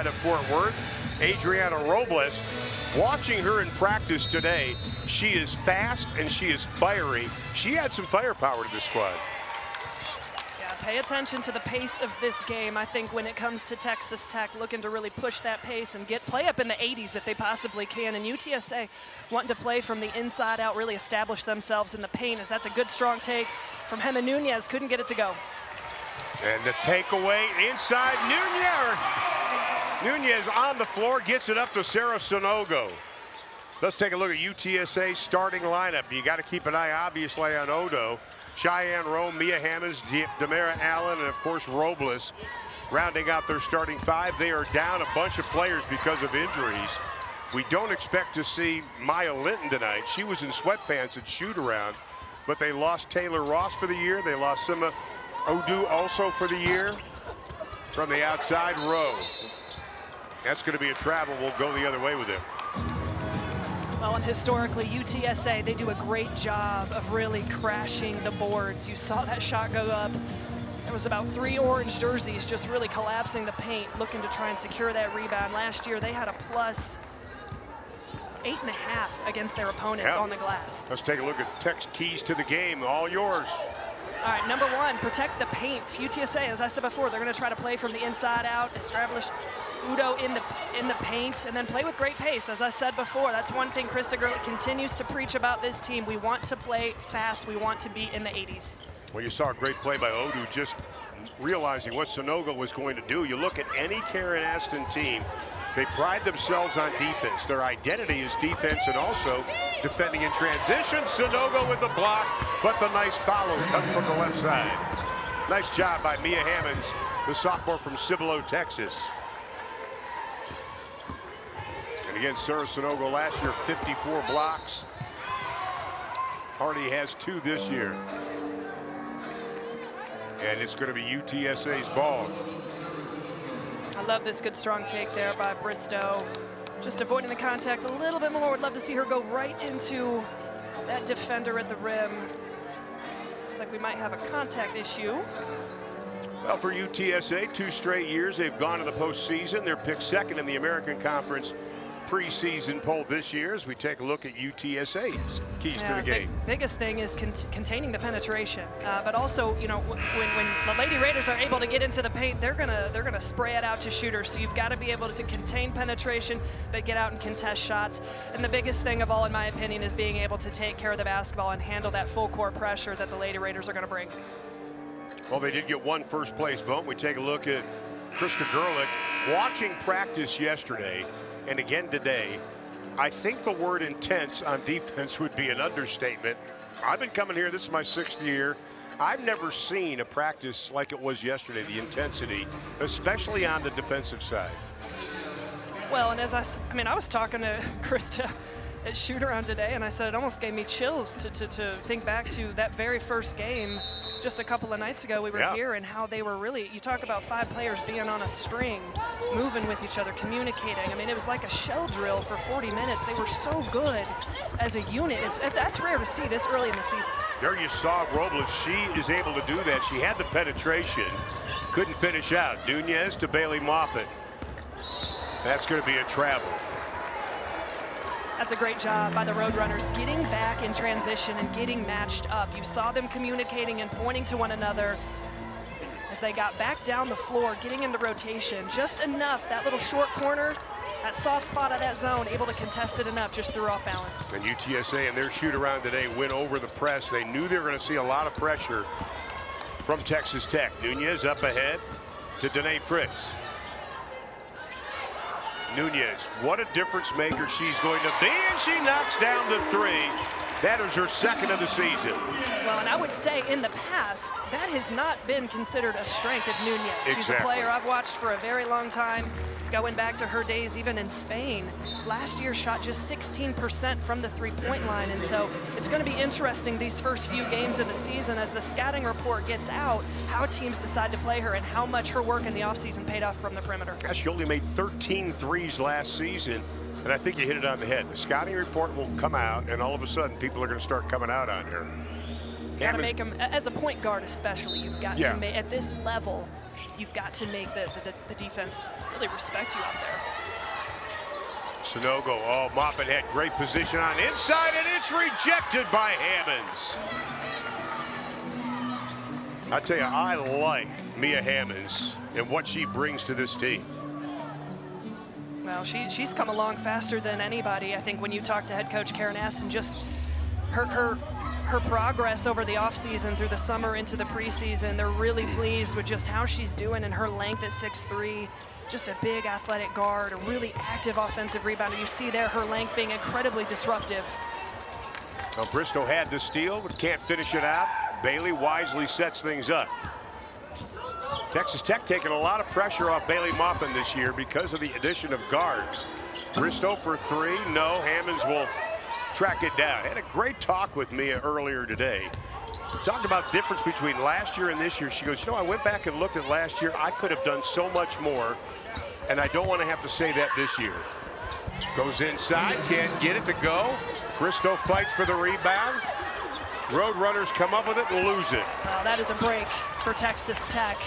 side of Fort Worth, Adriana Robles. Watching her in practice today, she is fast and she is fiery. She had some firepower to this squad. Yeah, pay attention to the pace of this game. I think when it comes to Texas Tech, looking to really push that pace and play up in the 80s if they possibly can. And UTSA wanting to play from the inside out, really establish themselves in the paint, as that's a good strong take from Gemma Nunez. Couldn't get it to go. And the takeaway inside, Nunez on the floor, gets it up to Sarah Sonogo. Let's take a look at UTSA's starting lineup. You got to keep an eye, obviously, on Odo, Cheyenne Rowe, Mia Hammonds, Demara Allen, and of course Robles. Rounding out their starting five, they are down a bunch of players because of injuries. We don't expect to see Maya Linton tonight. She was in sweatpants at shoot-around, but they lost Taylor Ross for the year. They lost Sima Odu also for the year. From the outside, Rowe. That's going to be a travel. We'll go the other way with him. Well, and historically, UTSA, they do a great job of really crashing the boards. You saw that shot go up. There was about 3 orange jerseys just really collapsing the paint, looking to try and secure that rebound. Last year, they had a plus 8.5 against their opponents on the glass. Let's take a look at Tech's keys to the game. All yours. All right, number one, protect the paint. UTSA, as I said before, they're going to try to play from the inside out, establish Udo in the paint, and then play with great pace. As I said before, that's one thing Krista Gurley continues to preach about this team. We want to play fast. We want to be in the 80s. Well, you saw a great play by Odu, just realizing what Sonogo was going to do. You look at any Karen Aston team, they pride themselves on defense. Their identity is defense and also defending in transition. Sonogo with the block, but the nice follow comes from the left side. Nice job by Mia Hammonds, the sophomore from Cibolo, Texas. And again, Sarah Sonogo last year, 54 blocks. Hardy has 2 this year. And it's going to be UTSA's ball. I love this good strong take there by Bristow. Just avoiding the contact a little bit more. Would love to see her go right into that defender at the rim. Looks like we might have a contact issue. Well, for UTSA, 2 straight years they've gone to the postseason. They're picked second in the American Conference preseason poll this year as we take a look at UTSA's keys to the game. Biggest thing is containing the penetration, but also, you know, when the Lady Raiders are able to get into the paint, they're gonna spray it out to shooters. So you've got to be able to contain penetration, but get out and contest shots. And the biggest thing of all, in my opinion, is being able to take care of the basketball and handle that full court pressure that the Lady Raiders are going to bring. Well, they did get 1 first place vote. We take a look at Krista Gurlick watching practice yesterday. And again today, I think the word intense on defense would be an understatement. I've been coming here, this is my 6th year. I've never seen a practice like it was yesterday, the intensity, especially on the defensive side. Well, and as I was talking to Krista at shoot-around today, and I said it almost gave me chills to think back to that very first game just a couple of nights ago. We were here, and how they were really, you talk about 5 players being on a string, moving with each other, communicating. I mean, it was like a shell drill for 40 minutes. They were so good as a unit. That's rare to see this early in the season. There you saw Robles. She is able to do that. She had the penetration, couldn't finish out. Nunez to Bailey Moffitt. That's going to be a travel. That's a great job by the Roadrunners, getting back in transition and getting matched up. You saw them communicating and pointing to one another as they got back down the floor, getting into rotation. Just enough, that little short corner, that soft spot of that zone, able to contest it enough, just threw off balance. And UTSA in their shoot-around today went over the press. They knew they were going to see a lot of pressure from Texas Tech. Nunez up ahead to Danae Fritz. Nunez, what a difference maker she's going to be, and she knocks down the 3. That is her 2nd of the season. Well, and I would say in the past, that has not been considered a strength of Nunez. Exactly. She's a player I've watched for a very long time, going back to her days even in Spain. Last year shot just 16% from the 3-point line, and so it's going to be interesting these first few games of the season as the scouting report gets out, how teams decide to play her and how much her work in the offseason paid off from the perimeter. She only made 13 threes last season, and I think you hit it on the head. The scouting report will come out, and all of a sudden people are going to start coming out on her. You got to make them, as a point guard especially, you've got to make, at this level, you've got to make the defense really respect you out there. Sanogo, oh, Moffitt had great position on inside, and it's rejected by Hammonds. I tell you, I like Mia Hammonds and what she brings to this team. Well, she's come along faster than anybody. I think when you talk to head coach Karen Aston, just her progress over the offseason through the summer into the preseason, they're really pleased with just how she's doing and her length at 6'3", just a big athletic guard, a really active offensive rebounder. You see there her length being incredibly disruptive. Well, Bristow had the steal, but can't finish it out. Bailey wisely sets things up. Texas Tech taking a lot of pressure off Bailey Maupin this year because of the addition of guards. Bristow for three, no. Hammonds will track it down. Had a great talk with Mia earlier today. Talked about difference between last year and this year. She goes, you know, I went back and looked at last year. I could have done so much more, and I don't want to have to say that this year. Goes inside, can't get it to go. Bristow fights for the rebound. Roadrunners come up with it and lose it. Oh, that is a break for Texas Tech.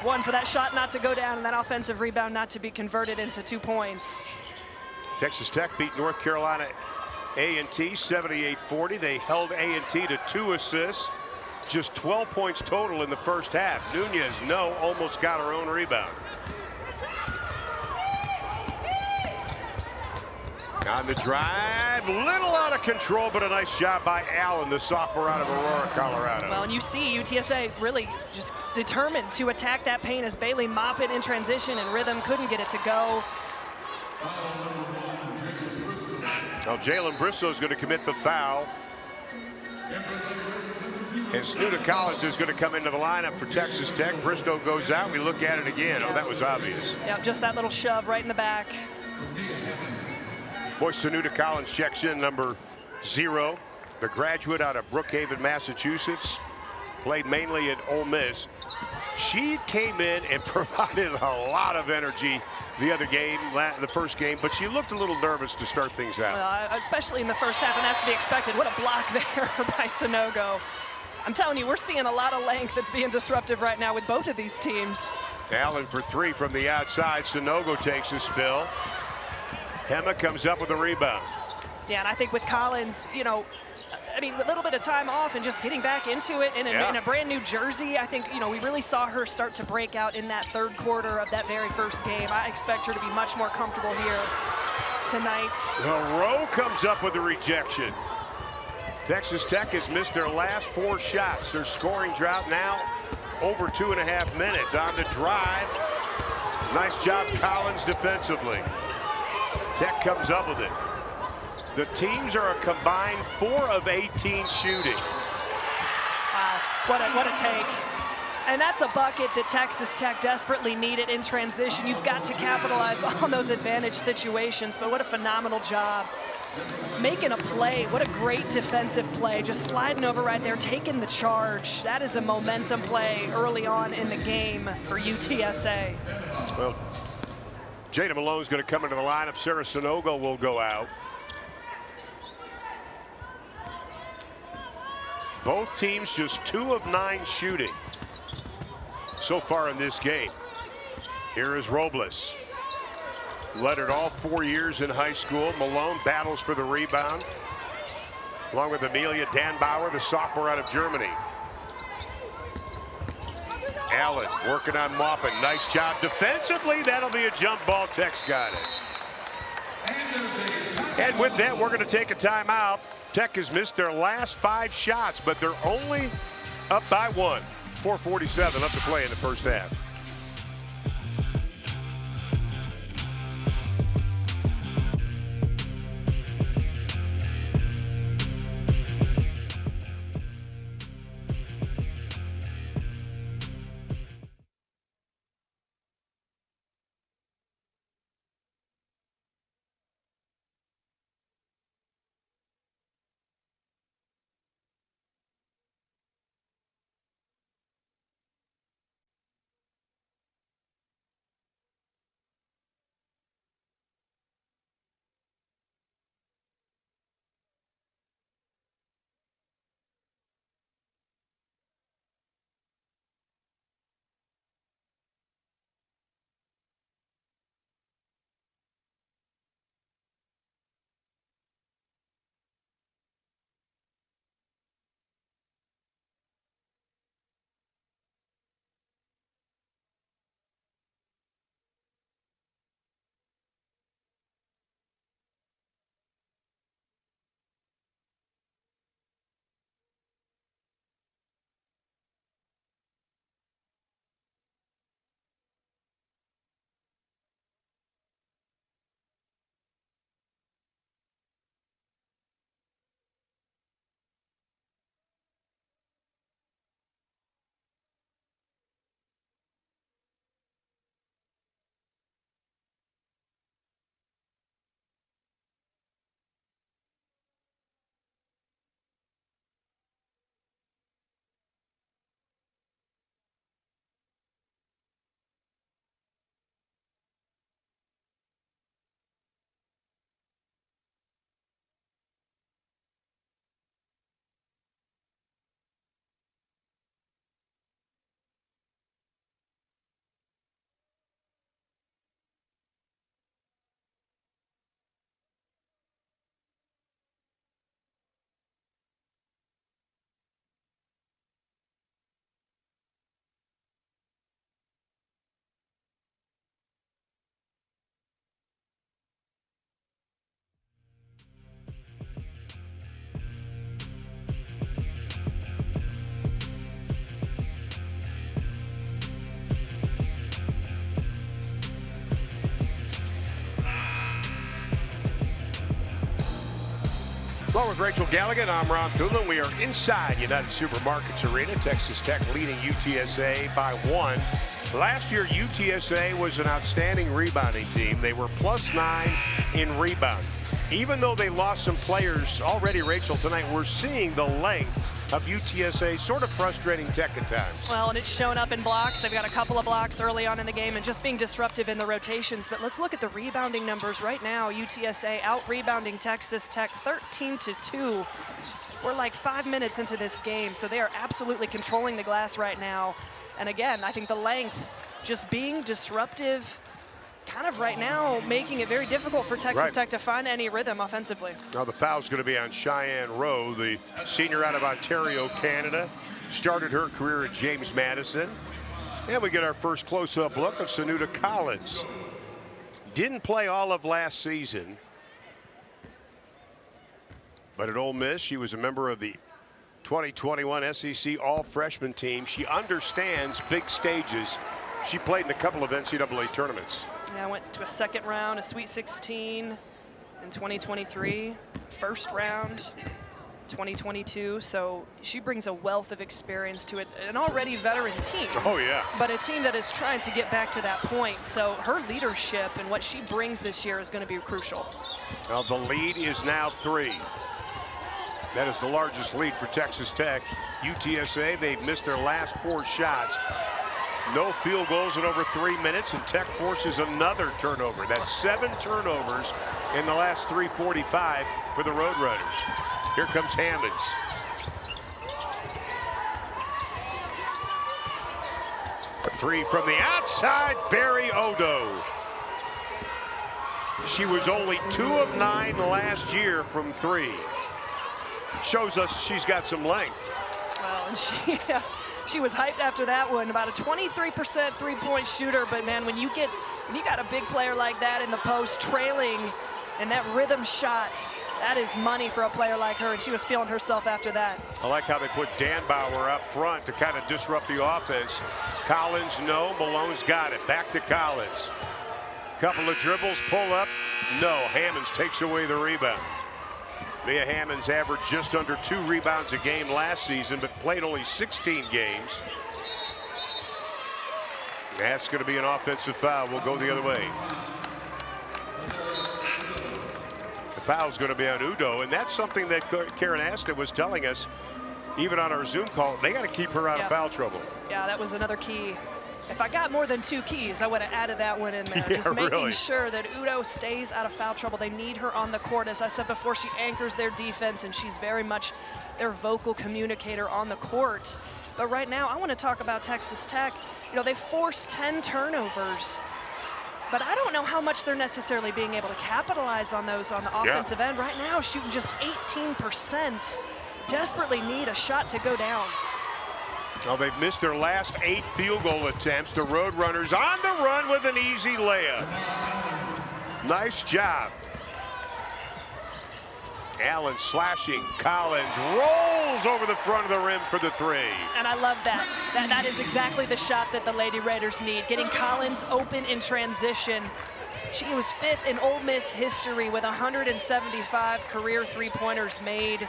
One for that shot not to go down and that offensive rebound not to be converted into 2 points. Texas Tech beat North Carolina A&T 78-40. They held A&T to 2 assists. Just 12 points total in the first half. Nunez, no, almost got her own rebound. On the drive, little out of control, but a nice job by Allen, the sophomore out of Aurora, Colorado. Well, and you see UTSA really just determined to attack that paint as Bailey Maupin in transition and rhythm, couldn't get it to go. Well, Jalen Bristow is going to commit the foul. And Snuda Collins is going to come into the lineup for Texas Tech. Bristow goes out. We look at it again. Oh, that was obvious. Yeah, just that little shove right in the back. Boy, Snuda Collins checks in, number 0. The graduate out of Brookhaven, Massachusetts. Played mainly at Ole Miss. She came in and provided a lot of energy the other game, the first game, but she looked a little nervous to start things out. Well, especially in the first half, and that's to be expected. What a block there by Sanogo. I'm telling you, we're seeing a lot of length that's being disruptive right now with both of these teams. Allen for 3 from the outside. Sanogo takes a spill. Hema comes up with a rebound. Yeah, and I think with Collins, you know, I mean, a little bit of time off and just getting back into it in a brand new jersey, I think, you know, we really saw her start to break out in that third quarter of that very first game. I expect her to be much more comfortable here tonight. Well, Rowe comes up with a rejection. Texas Tech has missed their last 4 shots. Their scoring drought now over 2.5 minutes. On the drive. Nice job, Collins, defensively. Tech comes up with it. The teams are a combined 4 of 18 shooting. Wow, what a take. And that's a bucket that Texas Tech desperately needed in transition. You've got to capitalize on those advantage situations, but what a phenomenal job. Making a play, what a great defensive play. Just sliding over right there, taking the charge. That is a momentum play early on in the game for UTSA. Well, Jada Malone's going to come into the lineup. Sarah Sanogo will go out. Both teams just 2 of 9 shooting so far in this game. Here is Robles. Led it all 4 years in high school. Malone battles for the rebound, along with Amelia Danbauer, the sophomore out of Germany. Allen working on Maupin. Nice job defensively. That'll be a jump ball. Tech's got it. And with that, we're going to take a timeout. Tech has missed their last 5 shots, but they're only up by 1. 4:47 left to play in the first half. Well, with Rachel Galligan, I'm Ron Thulin. We are inside United Supermarkets Arena. Texas Tech leading UTSA by 1. Last year, UTSA was an outstanding rebounding team. They were +9 in rebound. Even though they lost some players already, Rachel, tonight, we're seeing the length of UTSA sort of frustrating Tech at times. Well, and it's shown up in blocks. They've got a couple of blocks early on in the game and just being disruptive in the rotations. But let's look at the rebounding numbers right now. UTSA out-rebounding Texas Tech 13-2. We're like 5 minutes into this game, so they are absolutely controlling the glass right now. And again, I think the length, just being disruptive, kind of right now making it very difficult for Texas Tech to find any rhythm offensively. Now the foul's going to be on Cheyenne Rowe, the senior out of Ontario, Canada. Started her career at James Madison. And we get our first close-up look of Sanuda Collins. Didn't play all of last season, but at Ole Miss, she was a member of the 2021 SEC All-Freshman team. She understands big stages. She played in a couple of NCAA tournaments. Yeah, went to a second round, a Sweet 16 in 2023, first round 2022. So she brings a wealth of experience to it, an already veteran team. Oh, yeah. But a team that is trying to get back to that point. So her leadership and what she brings this year is going to be crucial. Well, the lead is now 3. That is the largest lead for Texas Tech. UTSA, they've missed their last 4 shots. No field goals in over 3 minutes, and Tech forces another turnover. That's 7 turnovers in the last 3:45 for the Roadrunners. Here comes Hammonds. A 3 from the outside, Barry Odo. She was only 2 of 9 last year from 3. Shows us she's got some length. Well, and she was hyped after that one. About a 23% three-point shooter, but man, when you got a big player like that in the post, trailing, and that rhythm shot, that is money for a player like her, and she was feeling herself after that. I like how they put Dan Bauer up front to kind of disrupt the offense. Collins, no. Malone's got it. Back to Collins. Couple of dribbles, pull up. No. Hammonds takes away the rebound. Mia Hammonds averaged just under 2 rebounds a game last season, but played only 16 games. That's going to be an offensive foul. We'll go the other way. The foul's going to be on Udo, and that's something that Karen Aston was telling us, even on our Zoom call. They got to keep her out of foul trouble. Yeah, that was another key. If I got more than 2 keys, I would have added that one in there. Yeah, just making really. sure that Udo stays out of foul trouble. They need her on the court. As I said before, she anchors their defense, and she's very much their vocal communicator on the court. But right now, I want to talk about Texas Tech. You know, they forced 10 turnovers, but I don't know how much they're necessarily being able to capitalize on those on the offensive end. Right now, shooting just 18%. Desperately need a shot to go down. Well, they've missed their last 8 field goal attempts. The Roadrunners on the run with an easy layup. Nice job. Allen slashing. Collins rolls over the front of the rim for the 3. And I love that. That is exactly the shot that the Lady Raiders need. Getting Collins open in transition. She was 5th in Ole Miss history with 175 career 3-pointers made.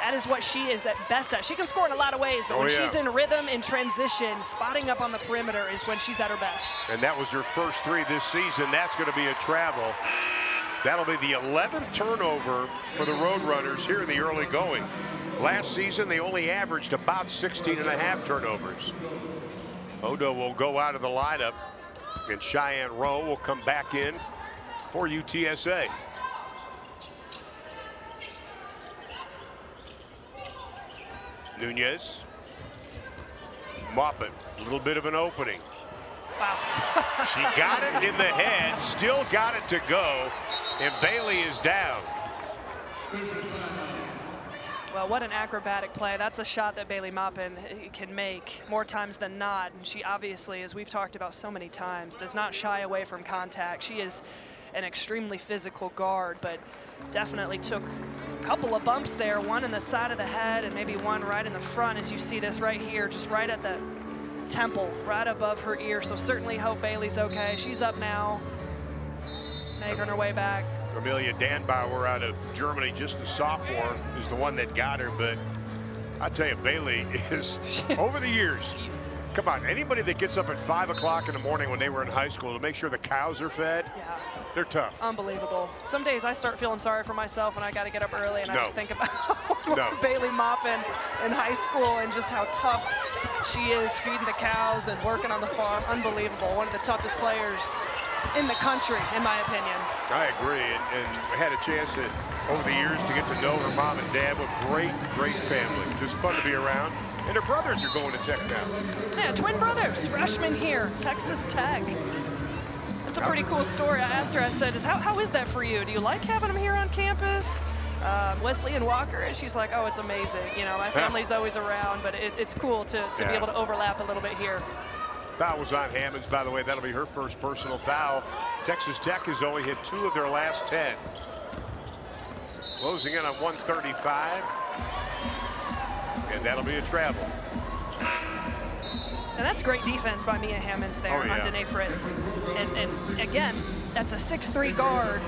That is what she is at best at. She can score in a lot of ways, but when she's in rhythm, in transition, spotting up on the perimeter is when she's at her best. And that was her first 3 this season. That's going to be a travel. That'll be the 11th turnover for the Roadrunners here in the early going. Last season, they only averaged about 16.5 turnovers. Odo will go out of the lineup, and Cheyenne Rowe will come back in for UTSA. Nunez. Moppet, a little bit of an opening. Wow. She got it in the head, still got it to go, and Bailey is down. Well, what an acrobatic play. That's a shot that Bailey Maupin can make more times than not. And she obviously, as we've talked about so many times, does not shy away from contact. She is an extremely physical guard, but definitely took a couple of bumps there, one in the side of the head and maybe one right in the front, as you see this right here, just right at the temple, right above her ear. So certainly hope Bailey's okay. She's up now. making her way back. Amelia Danbauer out of Germany, just a sophomore, is the one that got her. But I tell you, Bailey is, over the years, come on, anybody that gets up at 5 o'clock in the morning when they were in high school to make sure the cows are fed, they're tough. Unbelievable. Some days I start feeling sorry for myself and I got to get up early, and I just think about Bailey Maupin in high school and just how tough she is feeding the cows and working on the farm. Unbelievable. One of the toughest players in the country, in my opinion. I agree, and I had a chance over the years to get to know her mom and dad. A great family. Just fun to be around. And her brothers are going to Tech now. Yeah, twin brothers, freshmen here, Texas Tech. That's a pretty cool story. I asked her, I said, how is that for you? Do you like having them here on campus? Wesley and Walker, and she's like, oh, it's amazing. You know, my family's always around, but it's cool to be able to overlap a little bit here. Foul was on Hammonds, by the way. That'll be her first personal foul. Texas Tech has only hit 2 of their last 10. Closing in on 135. And that'll be a travel. And that's great defense by Mia Hammonds there on Danae Fritz. And again, that's a 6'3" guard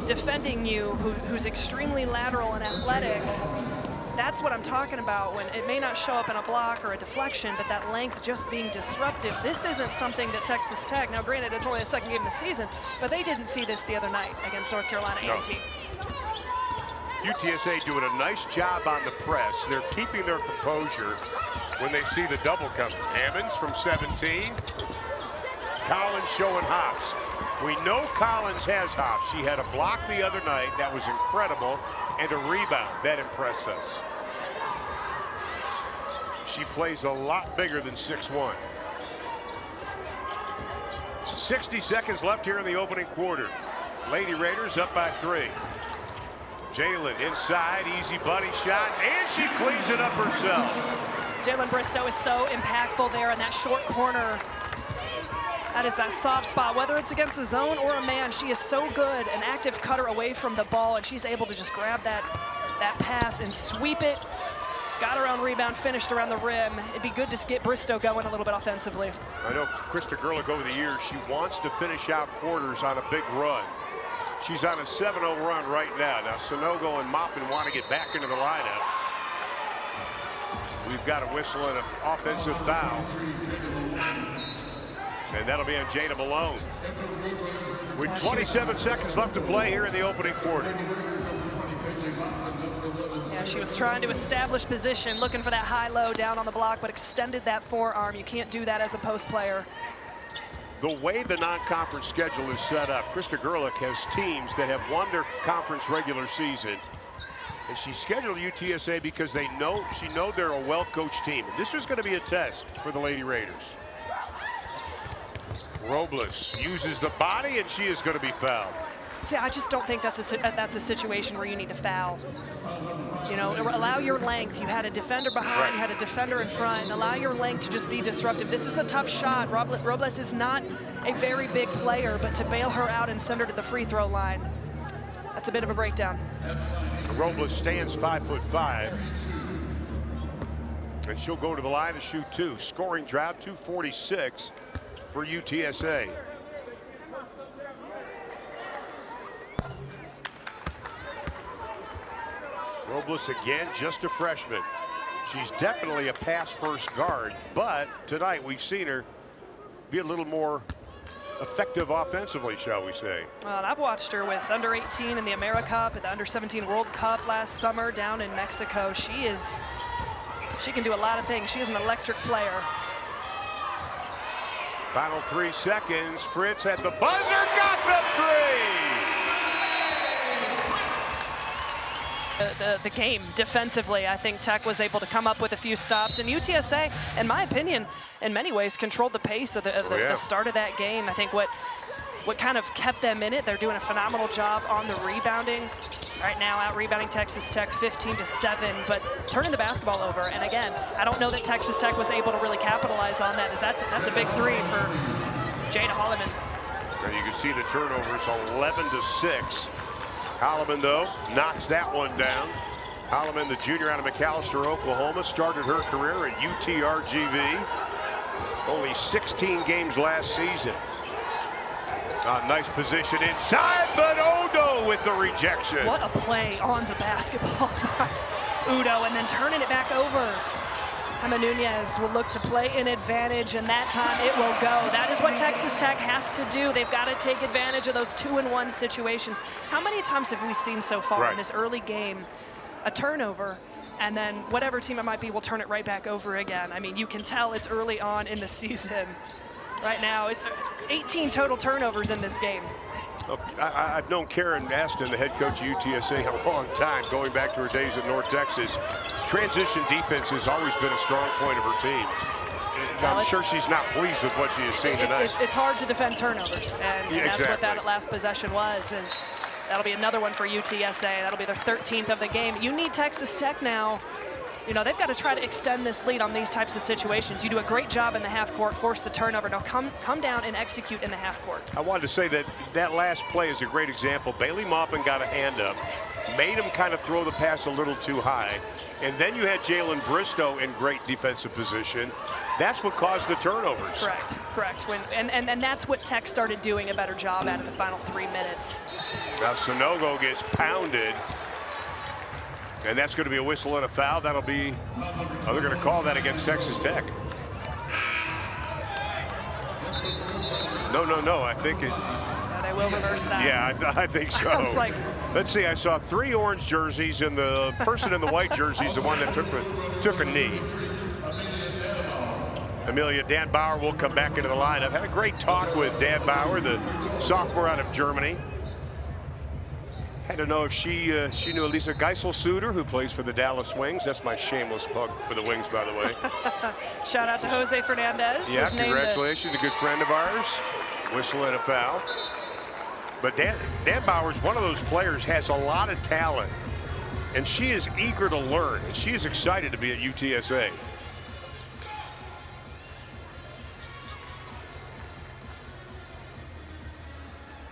defending you who's extremely lateral and athletic. That's what I'm talking about, when it may not show up in a block or a deflection, but that length just being disruptive. This isn't something that Texas Tech, now granted it's only the second game of the season, but they didn't see this the other night against North Carolina A&T. UTSA doing a nice job on the press. They're keeping their composure when they see the double coming. Hammonds from 17. Collins showing hops. We know Collins has hops. She had a block the other night that was incredible, and a rebound that impressed us. She plays a lot bigger than 6'1". 60 seconds left here in the opening quarter. Lady Raiders up by 3. Jalen inside, easy bunny shot, and she cleans it up herself. Jalen Bristow is so impactful there in that short corner. That is that soft spot, whether it's against the zone or a man. She is so good, an active cutter away from the ball, and she's able to just grab that pass and sweep it. Got her own rebound, finished around the rim. It'd be good to get Bristow going a little bit offensively. I know Krista Gerlich over the years, she wants to finish out quarters on a big run. She's on a 7-0 run right now. Now Sonogo and Maupin want to get back into the lineup. We've got a whistle and an offensive foul. And that'll be on Jada Malone. With 27 seconds left to play here in the opening quarter. Yeah, she was trying to establish position, looking for that high-low down on the block, but extended that forearm. You can't do that as a post player. The way the non-conference schedule is set up, Krista Gerlich has teams that have won their conference regular season, and she scheduled UTSA because she know they're a well-coached team. And this is going to be a test for the Lady Raiders. Robles uses the body, and she is going to be fouled. See, I just don't think that's a situation where you need to foul. You know, allow your length. You had a defender behind, you had a defender in front, and allow your length to just be disruptive. This is a tough shot. Robles is not a very big player, but to bail her out and send her to the free throw line, that's a bit of a breakdown. Robles stands 5'5", and she'll go to the line to shoot 2. Scoring drought, 246 for UTSA. Robles again, just a freshman. She's definitely a pass-first guard, but tonight we've seen her be a little more effective offensively, shall we say. Well, I've watched her with under 18 in the AmeriCup, at the under 17 World Cup last summer down in Mexico. She can do a lot of things. She is an electric player. Final 3 seconds. Fritz at the buzzer, got the 3! The game defensively, I think Tech was able to come up with a few stops, and UTSA, in my opinion, in many ways controlled the pace of the start of that game. I think what kind of kept them in it, they're doing a phenomenal job on the rebounding. Right now, out rebounding Texas Tech 15-7, but turning the basketball over. And again, I don't know that Texas Tech was able to really capitalize on that, as that's a big 3 for Jada Holloman. And you can see the turnovers, 11-6. Holloman, though, knocks that one down. Holloman, the junior out of McAlester, Oklahoma, started her career at UTRGV. Only 16 games last season. Nice position inside, but Odo with the rejection. What a play on the basketball by Udo, and then turning it back over. Jaime Nunez will look to play an advantage, and that time it will go. That is what Texas Tech has to do. They've got to take advantage of those 2-and-1 situations. How many times have we seen so far in this early game a turnover, and then whatever team it might be will turn it right back over again? I mean, you can tell it's early on in the season. Right now, it's 18 total turnovers in this game. I've known Karen Aston, the head coach of UTSA, a long time, going back to her days at North Texas. Transition defense has always been a strong point of her team. I'm sure she's not pleased with what she has seen tonight. It's hard to defend turnovers, and that's what that last possession was. That'll be another one for UTSA. That'll be their 13th of the game. You need Texas Tech now. You know, they've got to try to extend this lead on these types of situations. You do a great job in the half court, force the turnover. Now come down and execute in the half court. I wanted to say that last play is a great example. Bailey Maupin got a hand up, made him kind of throw the pass a little too high, and then you had Jalen Bristow in great defensive position. That's what caused the turnovers. Correct. And that's what Tech started doing a better job at in the final 3 minutes. Now Sonogo gets pounded. And that's going to be a whistle and a foul. That'll be, they're going to call that against Texas Tech. No, I think it. They will reverse that. Yeah, I think so. I was like, let's see, I saw 3 orange jerseys, and the person in the white jersey is the one that took a knee. Amelia, Dan Bauer will come back into the lineup. Had a great talk with Dan Bauer, the sophomore out of Germany. Had to know if she knew Elisa Geisel-Suter, who plays for the Dallas Wings. That's my shameless plug for the Wings, by the way. Shout out to Jose Fernandez. Yeah, congratulations, a good friend of ours. Whistle and a foul. But Dan Bauer's one of those players, has a lot of talent, and she is eager to learn, and she is excited to be at UTSA.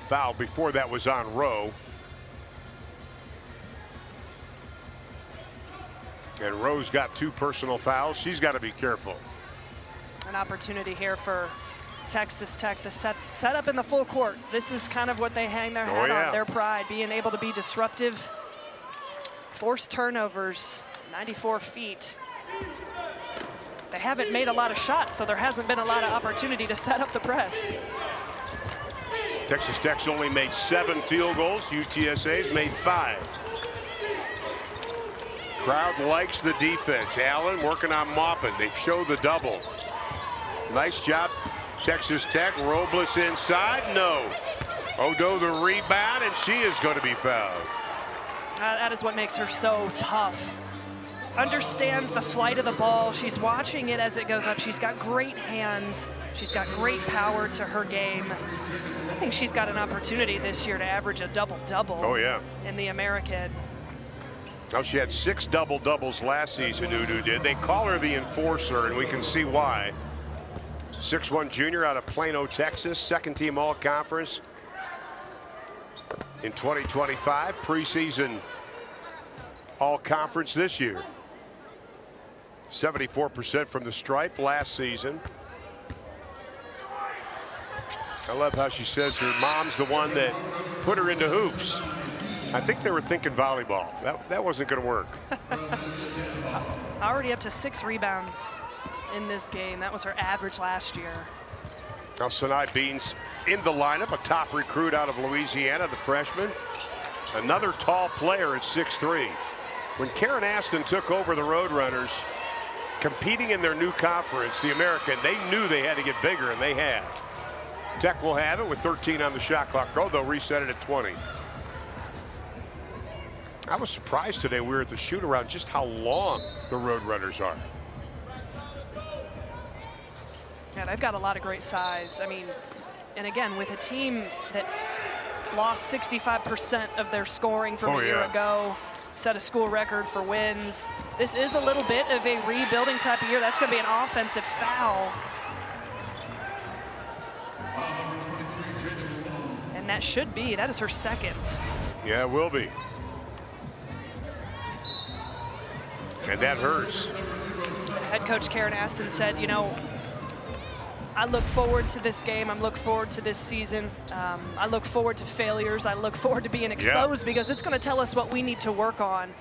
Foul before that was on Rowe. And Rowe's got 2 personal fouls. She's got to be careful. An opportunity here for Texas Tech to set up in the full court. This is kind of what they hang their hat on, their pride, being able to be disruptive, force turnovers, 94 feet. They haven't made a lot of shots, so there hasn't been a lot of opportunity to set up the press. Texas Tech's only made 7 field goals. UTSA's made 5. Crowd likes the defense. Allen working on Maupin. They show the double. Nice job, Texas Tech. Robles inside. No. Odo the rebound, and she is going to be fouled. That is what makes her so tough. Understands the flight of the ball. She's watching it as it goes up. She's got great hands. She's got great power to her game. I think she's got an opportunity this year to average a double-double in the American. Now, she had 6 double-doubles last season, Udo did. They call her the enforcer, and we can see why. 6'1" junior out of Plano, Texas, 2nd-team all-conference in 2025, preseason all-conference this year. 74% from the stripe last season. I love how she says her mom's the one that put her into hoops. I think they were thinking volleyball. That wasn't going to work. Already up to 6 rebounds in this game. That was her average last year. Now Sinai Beans in the lineup, a top recruit out of Louisiana, the freshman. Another tall player at 6'3". When Karen Aston took over the Roadrunners, competing in their new conference, the American, they knew they had to get bigger, and they have. Tech will have it with 13 on the shot clock. Oh, they'll reset it at 20. I was surprised today we were at the shoot-around just how long the Roadrunners are. Yeah, they've got a lot of great size. I mean, and again, with a team that lost 65% of their scoring from a year ago, set a school record for wins. This is a little bit of a rebuilding type of year. That's going to be an offensive foul. And that is her 2nd. Yeah, it will be. And that hurts. Head coach Karen Aston said, you know, I look forward to this game. I look forward to this season. I look forward to failures. I look forward to being exposed because it's going to tell us what we need to work on.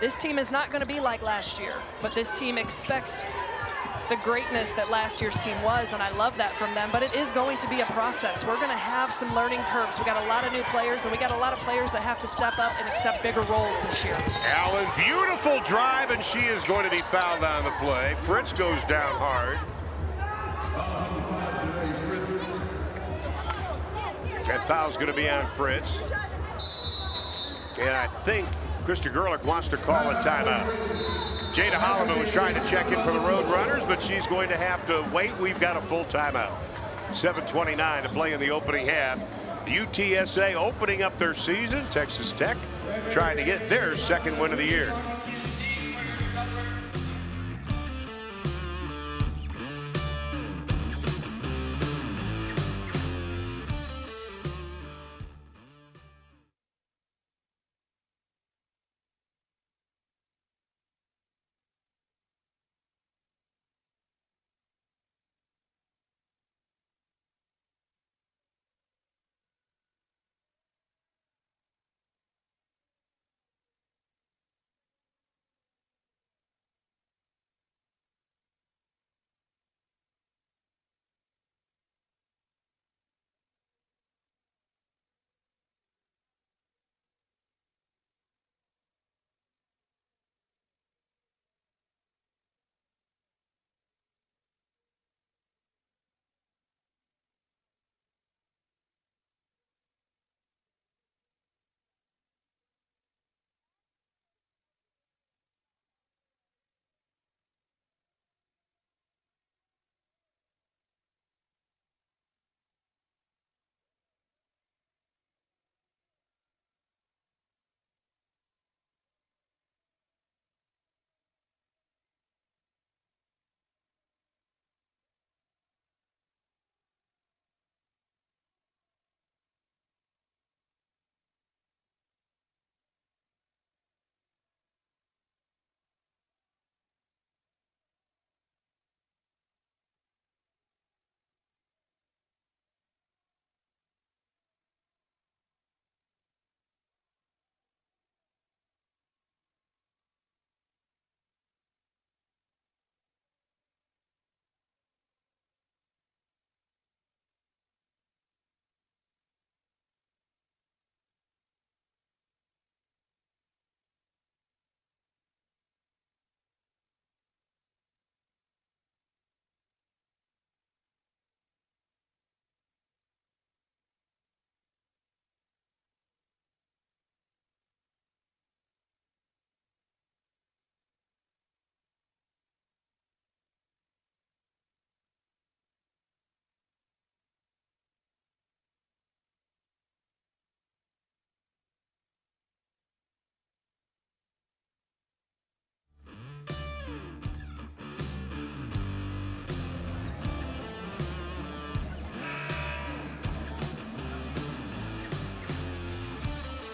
This team is not going to be like last year, but this team expects the greatness that last year's team was, and I love that from them, but it is going to be a process. We're going to have some learning curves. We got a lot of new players, and we got a lot of players that have to step up and accept bigger roles this year. Allen, beautiful drive, and she is going to be fouled on the play. Fritz goes down hard. That foul's going to be on Fritz. And I think Krista Gerlich wants to call a timeout. Jada Holloman was trying to check in for the Roadrunners, but she's going to have to wait. We've got a full timeout. 7:29 to play in the opening half. UTSA opening up their season. Texas Tech trying to get their second win of the year.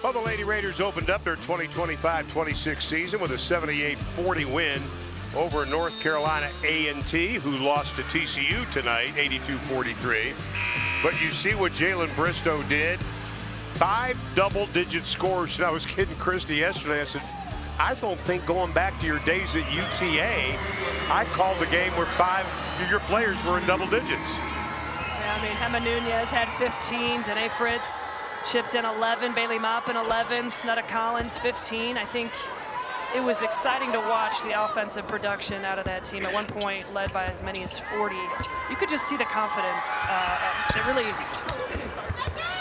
Well, the Lady Raiders opened up their 2025-26 season with a 78-40 win over North Carolina A&T, who lost to TCU tonight, 82-43. But you see what Jalen Bristow did. 5 double-digit scores. And I was kidding Christy yesterday. I said, I don't think going back to your days at UTA, I called the game where 5 of your players were in double digits. Yeah, I mean, Emma Nunez had 15, Danae Fritz chipped in 11, Bailey Maupin 11, Snutta Collins 15. I think it was exciting to watch the offensive production out of that team. At one point, led by as many as 40. You could just see the confidence. It really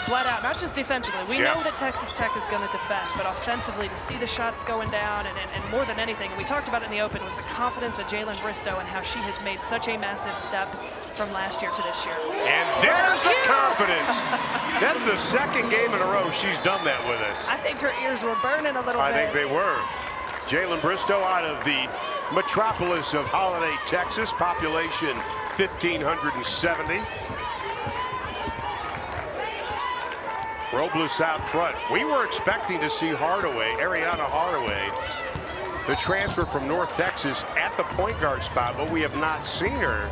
bled out, not just defensively. We know that Texas Tech is going to defend, but offensively, to see the shots going down, and more than anything, and we talked about it in the open, was the confidence of Jalen Bristow and how she has made such a massive step from last year to this year. And there's the confidence. That's the second game in a row she's done that with us. I think her ears were burning a little bit. I think they were. Jalen Bristow out of the metropolis of Holiday, Texas, population 1,570. Robles out front. We were expecting to see Ariana Hardaway, the transfer from North Texas, at the point guard spot, but we have not seen her.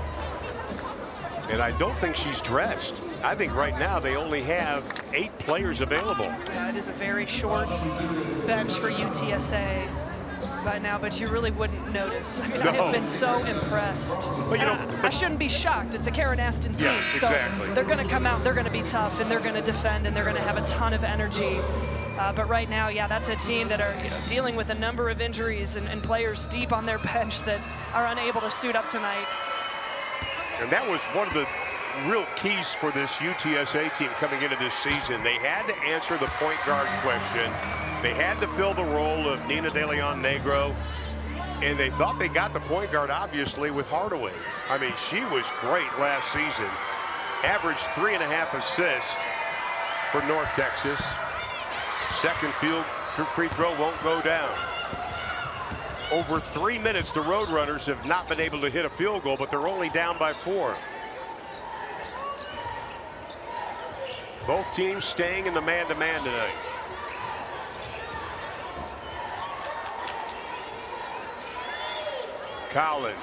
And I don't think she's dressed. I think right now they only have 8 players available. Yeah, it is a very short bench for UTSA right now, but you really wouldn't notice. I mean, I have been so impressed. But, you know, I shouldn't be shocked. It's a Karen Aston team. Yeah, exactly. So they're going to come out, they're going to be tough, and they're going to defend, and they're going to have a ton of energy. But right now, yeah, that's a team that are dealing with a number of injuries and players deep on their bench that are unable to suit up tonight. And that was one of the real keys for this UTSA team coming into this season. They had to answer the point guard question. They had to fill the role of Nina De Leon Negro. And they thought they got the point guard, obviously, with Hardaway. I mean, she was great last season. Averaged 3.5 assists for North Texas. Second free throw won't go down. Over 3 minutes, the Roadrunners have not been able to hit a field goal, but they're only down by 4. Both teams staying in the man-to-man tonight. Collins.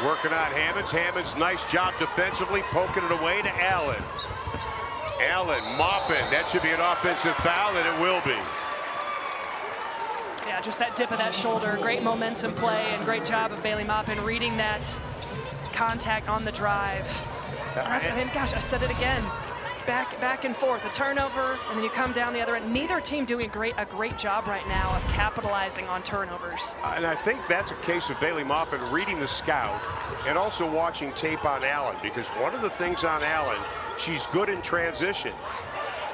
Working on Hammonds. Hammonds, nice job defensively, poking it away to Allen. Allen mopping. That should be an offensive foul, and it will be. Yeah, just that dip of that shoulder. Great momentum play, and great job of Bailey Maupin reading that contact on the drive. I mean, gosh, I said it again. Back and forth, a turnover, and then you come down the other end. Neither team doing a great job right now of capitalizing on turnovers. And I think that's a case of Bailey Maupin reading the scout and also watching tape on Allen, because one of the things on Allen, she's good in transition.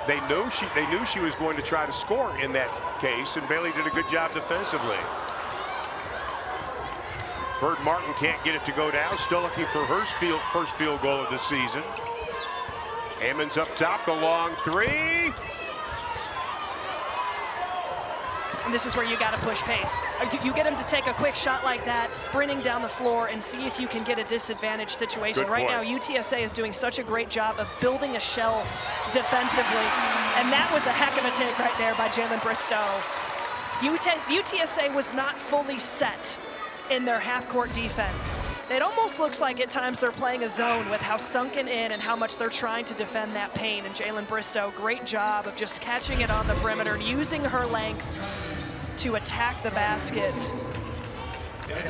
They knew she was going to try to score in that case, and Bailey did a good job defensively. Bird Martin can't get it to go down. Still looking for her first field goal of the season. Hammonds up top, the long three. And this is where you got to push pace. You get him to take a quick shot like that, sprinting down the floor, and see if you can get a disadvantage situation. Good right point. now, UTSA is doing such a great job of building a shell defensively. And that was a heck of a take right there by Jalen Bristow. UTSA was not fully set in their half-court defense. It almost looks like at times they're playing a zone with how sunken in and how much they're trying to defend that paint. And Jalen Bristow, great job of just catching it on the perimeter and using her length to attack the basket.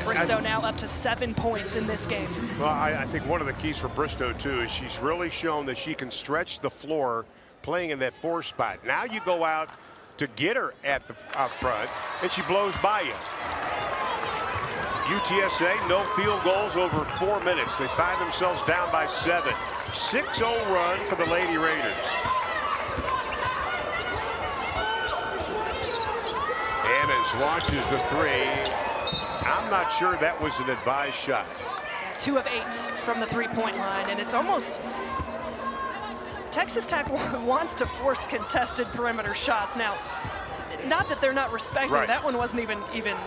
Bristow now up to 7 points in this game. Well, I think one of the keys for Bristow, too, is she's really shown that she can stretch the floor playing in that 4 spot. Now you go out to get her at the up front, and she blows by you. UTSA, no field goals over 4 minutes. They find themselves down by 7. 6-0 run for the Lady Raiders. Hammonds launches the 3. I'm not sure that was an advised shot. 2 of 8 from the three-point line, and it's almost Texas Tech wants to force contested perimeter shots. Now, not that they're not respecting. Right. That one wasn't even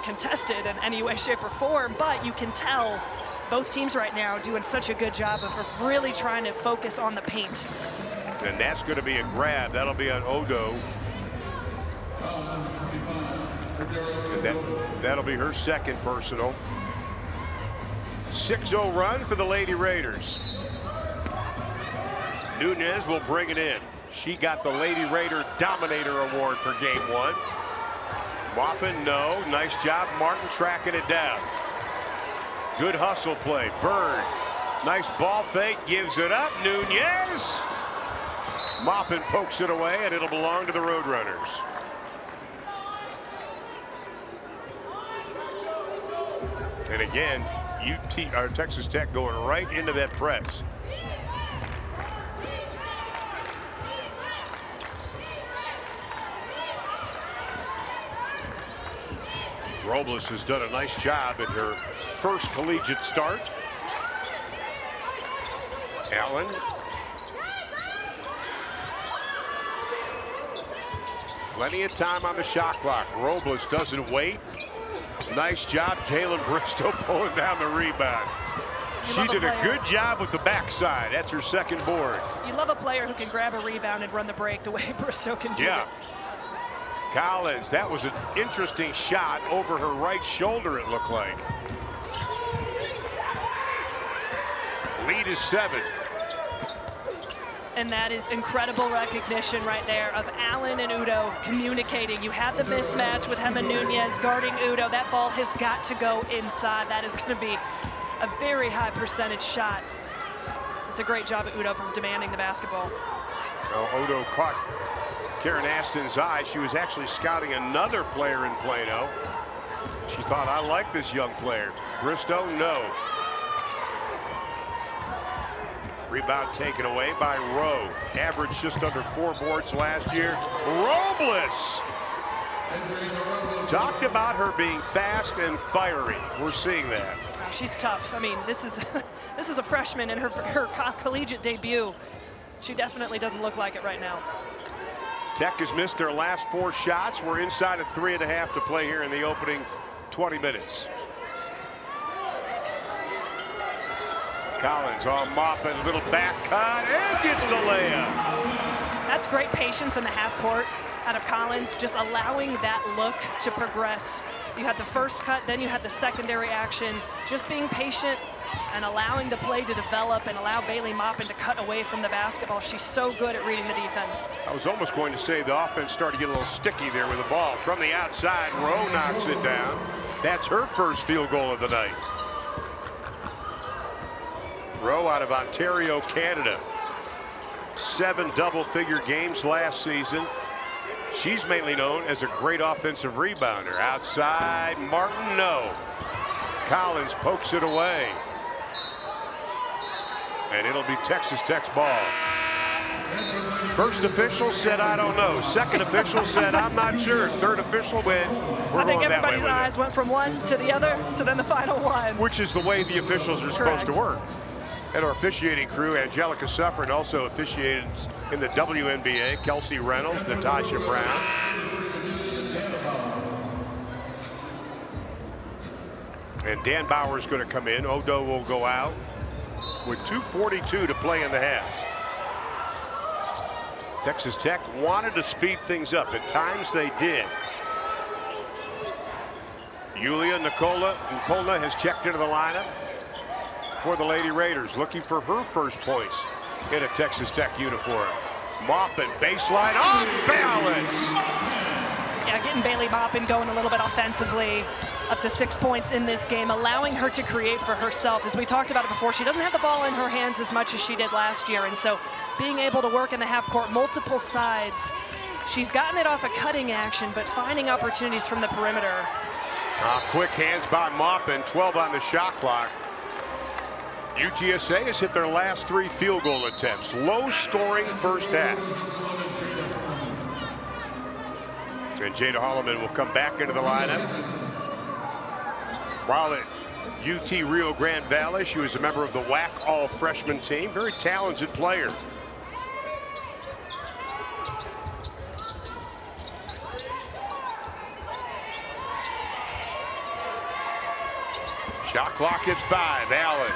contested in any way, shape, or form, but you can tell both teams right now doing such a good job of really trying to focus on the paint. And that's going to be a grab. That'll be on Odo. And that'll be her second personal. 6-0 run for the Lady Raiders. Nunez will bring it in. She got the Lady Raider Dominator Award for game 1. Maupin, no. Nice job, Martin, tracking it down. Good hustle play. Bird, nice ball fake, gives it up. Nunez. Maupin pokes it away, and it'll belong to the Roadrunners. And again, Texas Tech going right into that press. Robles has done a nice job in her first collegiate start. Allen. Plenty of time on the shot clock. Robles doesn't wait. Nice job, Jalen Bristow pulling down the rebound. She did a good job with the backside. That's her second board. You love a player who can grab a rebound and run the break the way Bristow can do it. Collins, that was an interesting shot over her right shoulder, it looked like. lead is 7. And that is incredible recognition right there of Allen and Udo communicating. You had the mismatch with Gemma Nunez guarding Udo. That ball has got to go inside. That is going to be a very high percentage shot. It's a great job at Udo from demanding the basketball. Oh, Udo caught Karen Aston's eye. She was actually scouting another player in Plano. She thought, I like this young player. Bristow, no. Rebound taken away by Rowe. Averaged just under 4 boards last year. Robles! Talked about her being fast and fiery. We're seeing that. She's tough. I mean, this is this is a freshman in her collegiate debut. She definitely doesn't look like it right now. Tech has missed their last 4 shots. We're inside of 3.5 to play here in the opening 20 minutes. Collins on Maupin, little back cut, and gets the layup. That's great patience in the half court out of Collins, just allowing that look to progress. You had the first cut, then you had the secondary action, just being patient and allowing the play to develop and allow Bailey Maupin to cut away from the basketball. She's so good at reading the defense. I was almost going to say the offense started to get a little sticky there with the ball. From the outside, Rowe knocks it down. That's her first field goal of the night. Rowe out of Ontario, Canada. 7 double-figure games last season. She's mainly known as a great offensive rebounder. Outside, Martin, no. Collins pokes it away. And it'll be Texas Tech's ball. First official said, I don't know. Second official said, I'm not sure. Third official went, I think everybody's eyes went from one to the other to then the final one. Which is the way the officials are supposed to work. And our officiating crew, Angelica Suffren, also officiated in the WNBA. Kelsey Reynolds, Natasha Brown. And Dan Bauer is going to come in. Odo will go out with 2:42 to play in the half. Texas Tech wanted to speed things up. At times they did. Yulia Nikolna has checked into the lineup for the Lady Raiders, looking for her first points in a Texas Tech uniform. Maupin, baseline, off balance. Yeah, getting Bailey Maupin going a little bit offensively, up to 6 points in this game, allowing her to create for herself. As we talked about it before, she doesn't have the ball in her hands as much as she did last year, and so being able to work in the half court, multiple sides. She's gotten it off a cutting action, but finding opportunities from the perimeter. Quick hands by Maupin, 12 on the shot clock. UTSA has hit their last 3 field goal attempts. Low scoring first half. And Jada Holloman will come back into the lineup. While at UT Rio Grande Valley, she was a member of the WAC all-freshman team. Very talented player. Shot clock at 5. Allen.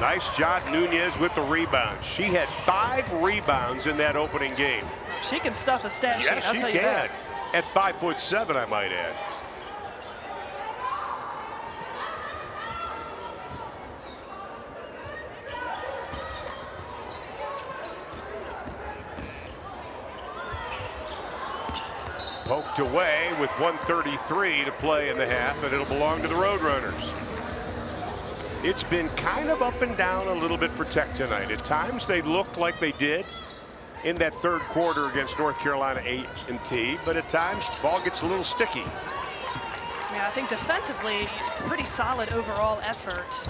Nice job, Nunez with the rebound. She had 5 rebounds in that opening game. She can stuff a stat sheet, I'll tell you that. At 5'7", I might add. Poked away with 1:33 to play in the half, and it'll belong to the Roadrunners. It's been kind of up and down a little bit for Tech tonight. At times they looked like they did in that third quarter against North Carolina A&T, but at times the ball gets a little sticky. Yeah, I think defensively, pretty solid overall effort.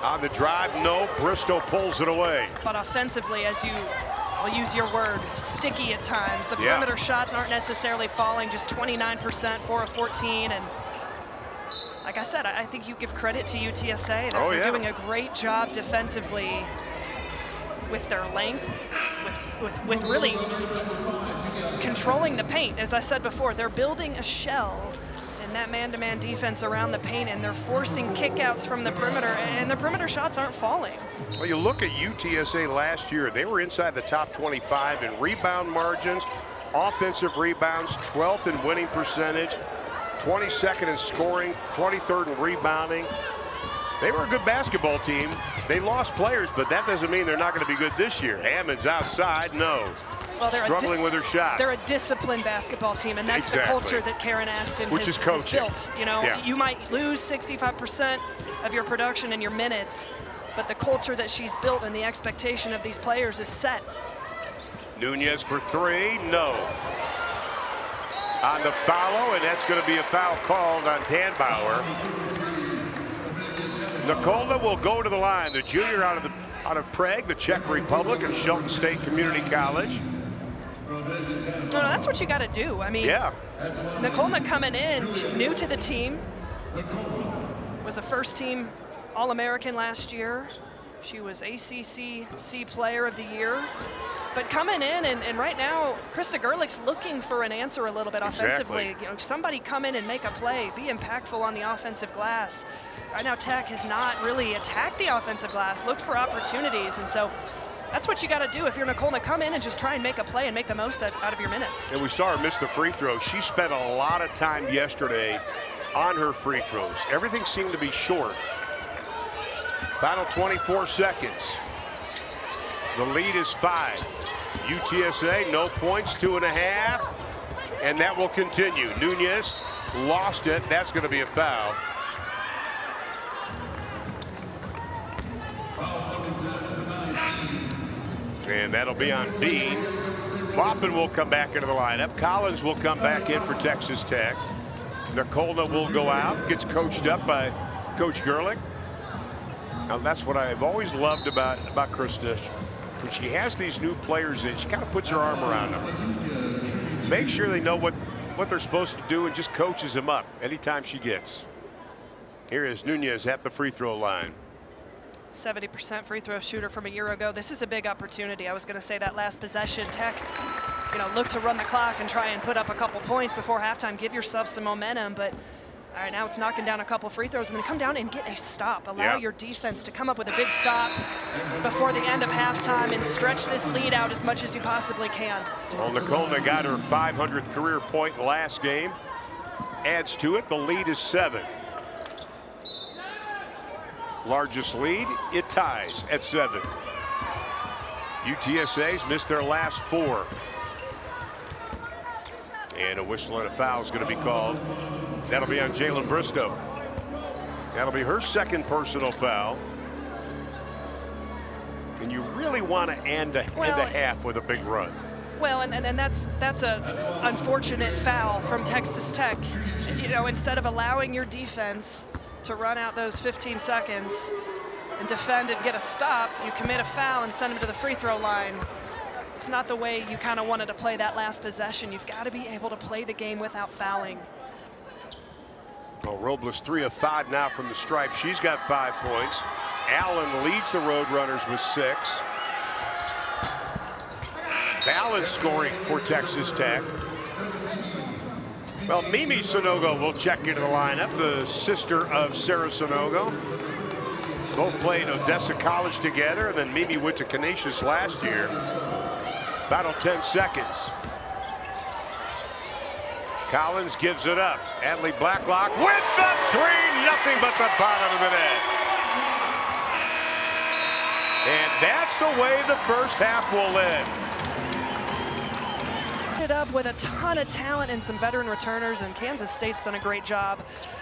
On the drive, no. Bristow pulls it away. But offensively, as I'll use your word, sticky at times. The perimeter shots aren't necessarily falling, just 29%, 4 of 14, and like I said, I think you give credit to UTSA. They're doing a great job defensively with their length, with really controlling the paint. As I said before, they're building a shell in that man-to-man defense around the paint, and they're forcing kickouts from the perimeter, and the perimeter shots aren't falling. Well, you look at UTSA last year, they were inside the top 25 in rebound margins, offensive rebounds, 12th in winning percentage, 22nd in scoring, 23rd in rebounding. They were a good basketball team. They lost players, but that doesn't mean they're not going to be good this year. Hammond's outside, no. Well, they're struggling with her shot. They're a disciplined basketball team, and that's the culture that Karen Aston has built. You know, you might lose 65% of your production and your minutes, but the culture that she's built and the expectation of these players is set. Nunez for three, no. On the follow, and that's going to be a foul called on Danbauer. Nikolna will go to the line, the junior out of Prague, the Czech Republic, and Shelton State Community College. No, that's what you got to do. I mean, Nikolna coming in, new to the team, was a first-team All-American last year. She was ACC Player of the Year. But coming in, and right now, Krista Gerlich's looking for an answer a little bit offensively. You know, somebody come in and make a play, be impactful on the offensive glass. Right now, Tech has not really attacked the offensive glass, looked for opportunities, and so that's what you got to do if you're Nikolna. Come in and just try and make a play and make the most out of your minutes. And we saw her miss the free throw. She spent a lot of time yesterday on her free throws. Everything seemed to be short. Final 24 seconds. The lead is 5. UTSA, no points, 2.5. And that will continue. Nunez lost it. That's going to be a foul. And that'll be on Bean. Maupin will come back into the lineup. Collins will come back in for Texas Tech. Nikolna will go out, gets coached up by Coach Gerlich. Now that's what I've always loved about Krista. When she has these new players in, she kind of puts her arm around them. Make sure they know what they're supposed to do and just coaches them up anytime she gets. Here is Nunez at the free throw line. 70% free throw shooter from a year ago. This is a big opportunity. I was going to say that last possession, Tech, you know, look to run the clock and try and put up a couple points before halftime, give yourself some momentum. But all right, now it's knocking down a couple free throws and then come down and get a stop. Allow your defense to come up with a big stop before the end of halftime and stretch this lead out as much as you possibly can. Well, Nikolna got her 500th career point last game. Adds to it, the lead is 7. Largest lead, it ties at 7. UTSA's missed their last 4. And a whistle and a foul is going to be called. That'll be on Jalen Bristow. That'll be her second personal foul. And you really want to end the half with a big run. Well, and that's an unfortunate foul from Texas Tech. You know, instead of allowing your defense to run out those 15 seconds and defend and get a stop, you commit a foul and send them to the free throw line. It's not the way you kind of wanted to play that last possession. You've got to be able to play the game without fouling. Well, Robles 3 of 5 now from the stripe. She's got 5 points. Allen leads the Roadrunners with 6. Ballard scoring for Texas Tech. Well, Mimi Sonogo will check into the lineup, the sister of Sarah Sonogo. Both played Odessa College together, and then Mimi went to Canisius last year. Battle 10 seconds. Collins gives it up. Adley Blacklock with the 3, nothing but the bottom of the net. And that's the way the first half will end. Up with a ton of talent and some veteran returners, and Kansas State's done a great job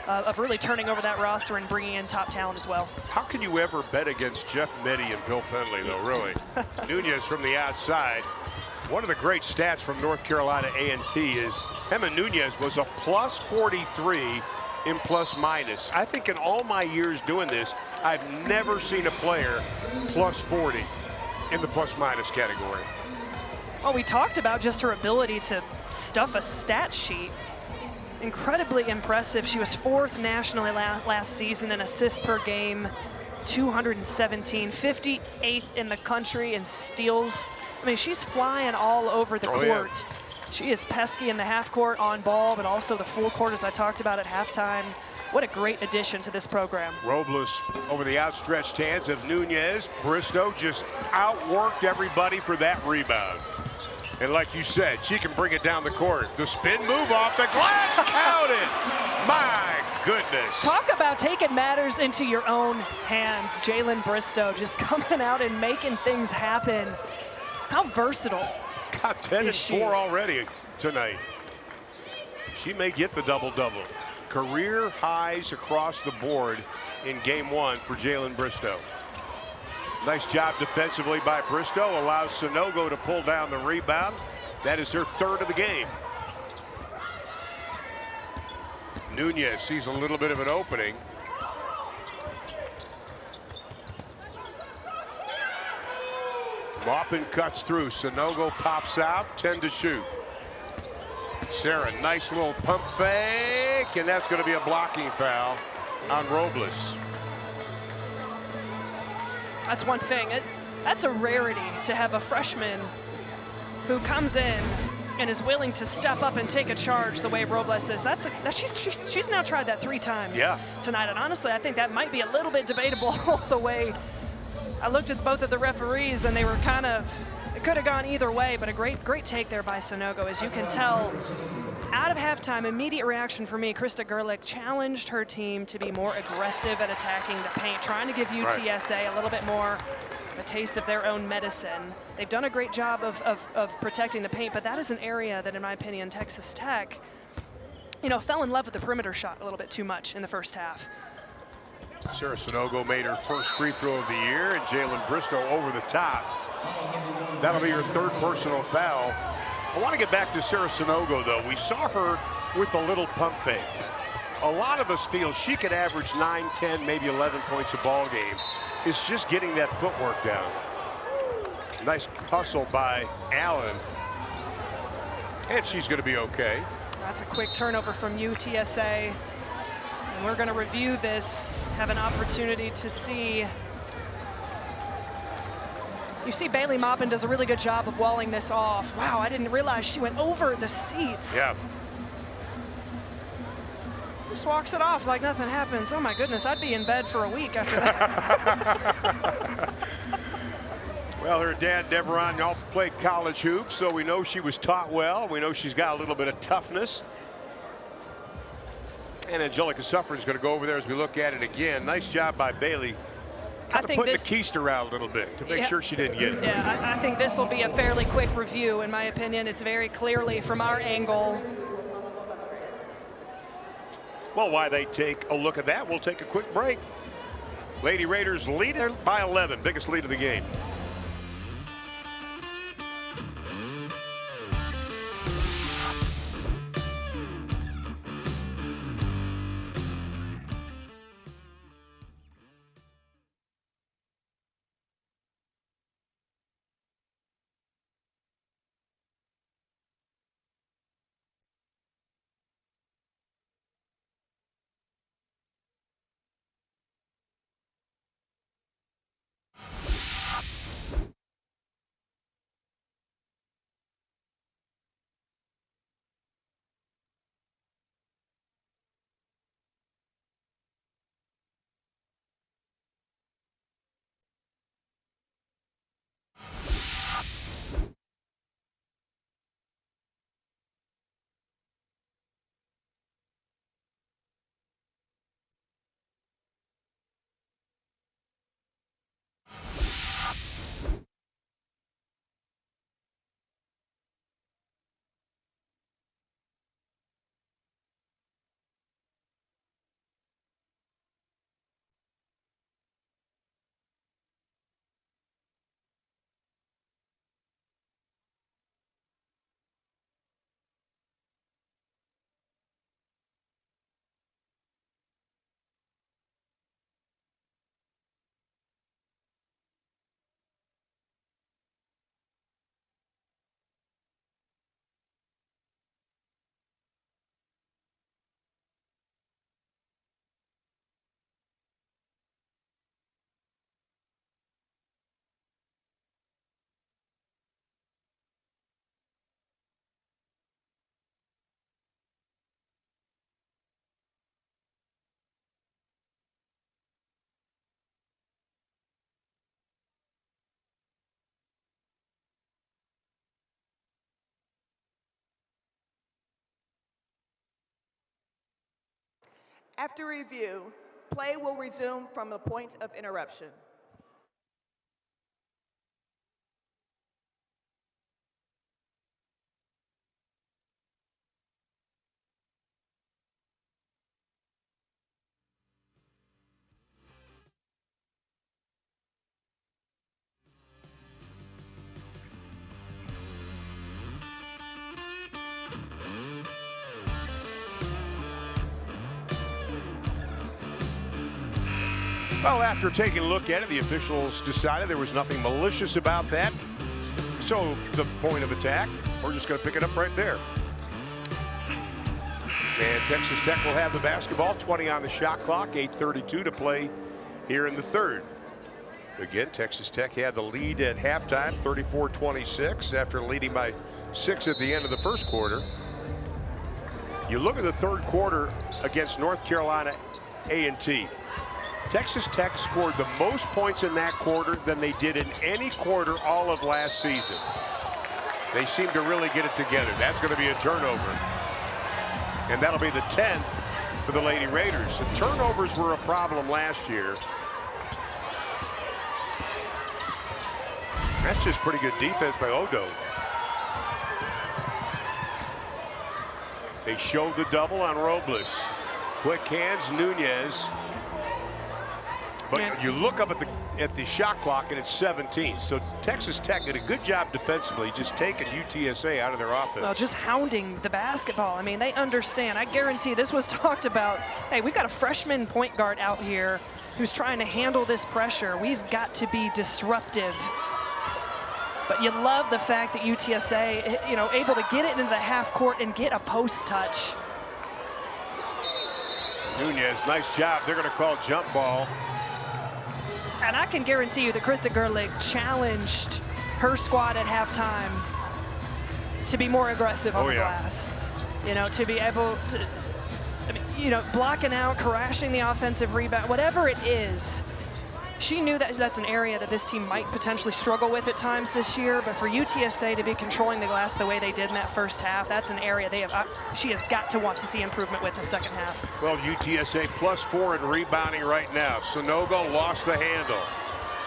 of really turning over that roster and bringing in top talent as well. How can you ever bet against Jeff Mitty and Bill Fenley, though, really? Nunez from the outside. One of the great stats from North Carolina A&T is Emma Nunez was a plus 43 in plus minus. I think in all my years doing this, I've never seen a player plus 40 in the plus minus category. Well, we talked about just her ability to stuff a stat sheet. Incredibly impressive. She was 4th nationally last season in assists per game, 217, 58th in the country in steals. I mean, she's flying all over the court. Yeah. She is pesky in the half court on ball, but also the full court, as I talked about at halftime. What a great addition to this program. Robles over the outstretched hands of Nunez. Bristow just outworked everybody for that rebound. And like you said, she can bring it down the court. The spin move off the glass, counted. My goodness. Talk about taking matters into your own hands. Jalen Bristow just coming out and making things happen. How versatile. Got 10 and 4 already tonight. She may get the double-double. Career highs across the board in game 1 for Jalen Bristow. Nice job defensively by Bristow. Allows Sanogo to pull down the rebound. That is her 3rd of the game. Nunez sees a little bit of an opening. Maupin cuts through. Sanogo pops out. 10 to shoot. Sarah, nice little pump fake, and that's going to be a blocking foul on Robles. That's one thing. That's a rarity to have a freshman who comes in and is willing to step up and take a charge the way Robles is. She's now tried that 3 times tonight, and honestly, I think that might be a little bit debatable the way I looked at both of the referees, and they were kind of, it could have gone either way, but a great take there by Sanogo. As you can tell, out of halftime, immediate reaction for me, Krista Gerlich challenged her team to be more aggressive at attacking the paint, trying to give UTSA a little bit more of a taste of their own medicine. They've done a great job of protecting the paint, but that is an area that, in my opinion, Texas Tech, fell in love with the perimeter shot a little bit too much in the first half. Sarah Sanogo made her first free throw of the year, and Jalen Bristow over the top. That'll be her 3rd personal foul. I want to get back to Sarah Sanogo, though. We saw her with a little pump fake. A lot of us feel she could average 9, 10, maybe 11 points a ball game. It's just getting that footwork down. Nice hustle by Allen. And she's going to be okay. That's a quick turnover from UTSA. And we're going to review this, have an opportunity to see. You see Bailey Maupin does a really good job of walling this off. Wow, I didn't realize she went over the seats. Yeah. Just walks it off like nothing happens. Oh my goodness, I'd be in bed for a week after that. Well, her dad, Deveron, all played college hoops, so we know she was taught well. We know she's got a little bit of toughness. And Angelica Suffern's going to go over there as we look at it again. Nice job by Bailey. Kind of putting the keister out a little bit to make sure she didn't get it. Yeah, I think this will be a fairly quick review, in my opinion. It's very clearly from our angle. Well, while they take a look at that, we'll take a quick break. Lady Raiders lead it by 11, biggest lead of the game. After review, play will resume from the point of interruption. Well, after taking a look at it, the officials decided there was nothing malicious about that. So the point of attack, we're just going to pick it up right there. And Texas Tech will have the basketball, 20 on the shot clock, 8:32 to play here in the third. Again, Texas Tech had the lead at halftime, 34-26, after leading by 6 at the end of the first quarter. You look at the third quarter against North Carolina A&T. Texas Tech scored the most points in that quarter than they did in any quarter all of last season. They seem to really get it together. That's going to be a turnover. And that'll be the 10th for the Lady Raiders. The turnovers were a problem last year. That's just pretty good defense by Odo. They showed the double on Robles. Quick hands, Nunez. But you look up at the shot clock and it's 17. So Texas Tech did a good job defensively, just taking UTSA out of their offense. Well, just hounding the basketball. I mean, they understand. I guarantee this was talked about. Hey, we've got a freshman point guard out here who's trying to handle this pressure. We've got to be disruptive. But you love the fact that UTSA, you know, able to get it into the half court and get a post touch. Nunez, nice job. They're going to call jump ball. And I can guarantee you that Krista Gerlich challenged her squad at halftime to be more aggressive on the glass. You know, to be able to, I mean, you know, blocking out, crashing the offensive rebound, whatever it is. She knew that that's an area that this team might potentially struggle with at times this year, but for UTSA to be controlling the glass the way they did in that first half, that's an area they have. She has got to want to see improvement with the second half. Well, UTSA +4 in rebounding right now. Sonogo lost the handle.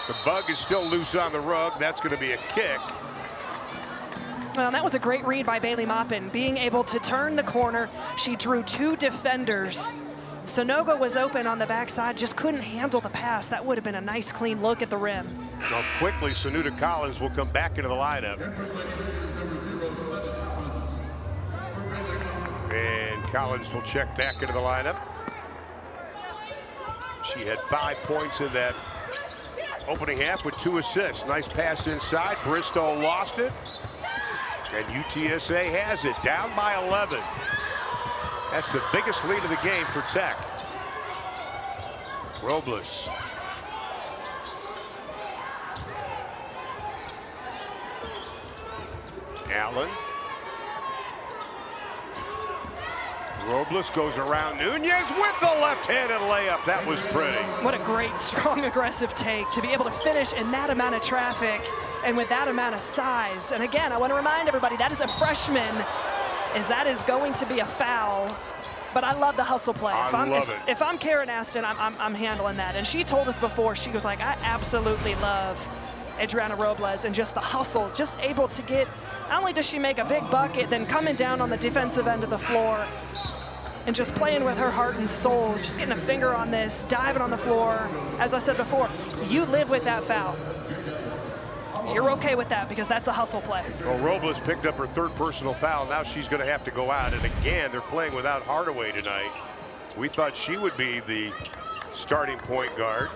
The bug is still loose on the rug. That's going to be a kick. Well, that was a great read by Bailey Maupin, being able to turn the corner. She drew 2 defenders. Sonogo was open on the backside, just couldn't handle the pass. That would have been a nice, clean look at the rim. So quickly, Sanuda Collins will come back into the lineup. And Collins will check back into the lineup. She had 5 points in that opening half with 2 assists. Nice pass inside. Bristow lost it. And UTSA has it, down by 11. That's the biggest lead of the game for Tech. Robles. Allen. Robles goes around Nunez with the left-handed layup. That was pretty. What a great, strong, aggressive take to be able to finish in that amount of traffic and with that amount of size. And again, I want to remind everybody that is a freshman. That is going to be a foul, but I love the hustle play. If I'm Karen Aston, I'm handling that. And she told us before, she was like, I absolutely love Adriana Robles and just the hustle, just able to get, not only does she make a big bucket, then coming down on the defensive end of the floor and just playing with her heart and soul, just getting a finger on this, diving on the floor. As I said before, you live with that foul. You're okay with that because that's a hustle play. Well, Robles picked up her 3rd personal foul. Now she's going to have to go out. And again, they're playing without Hardaway tonight. We thought she would be the starting point guard.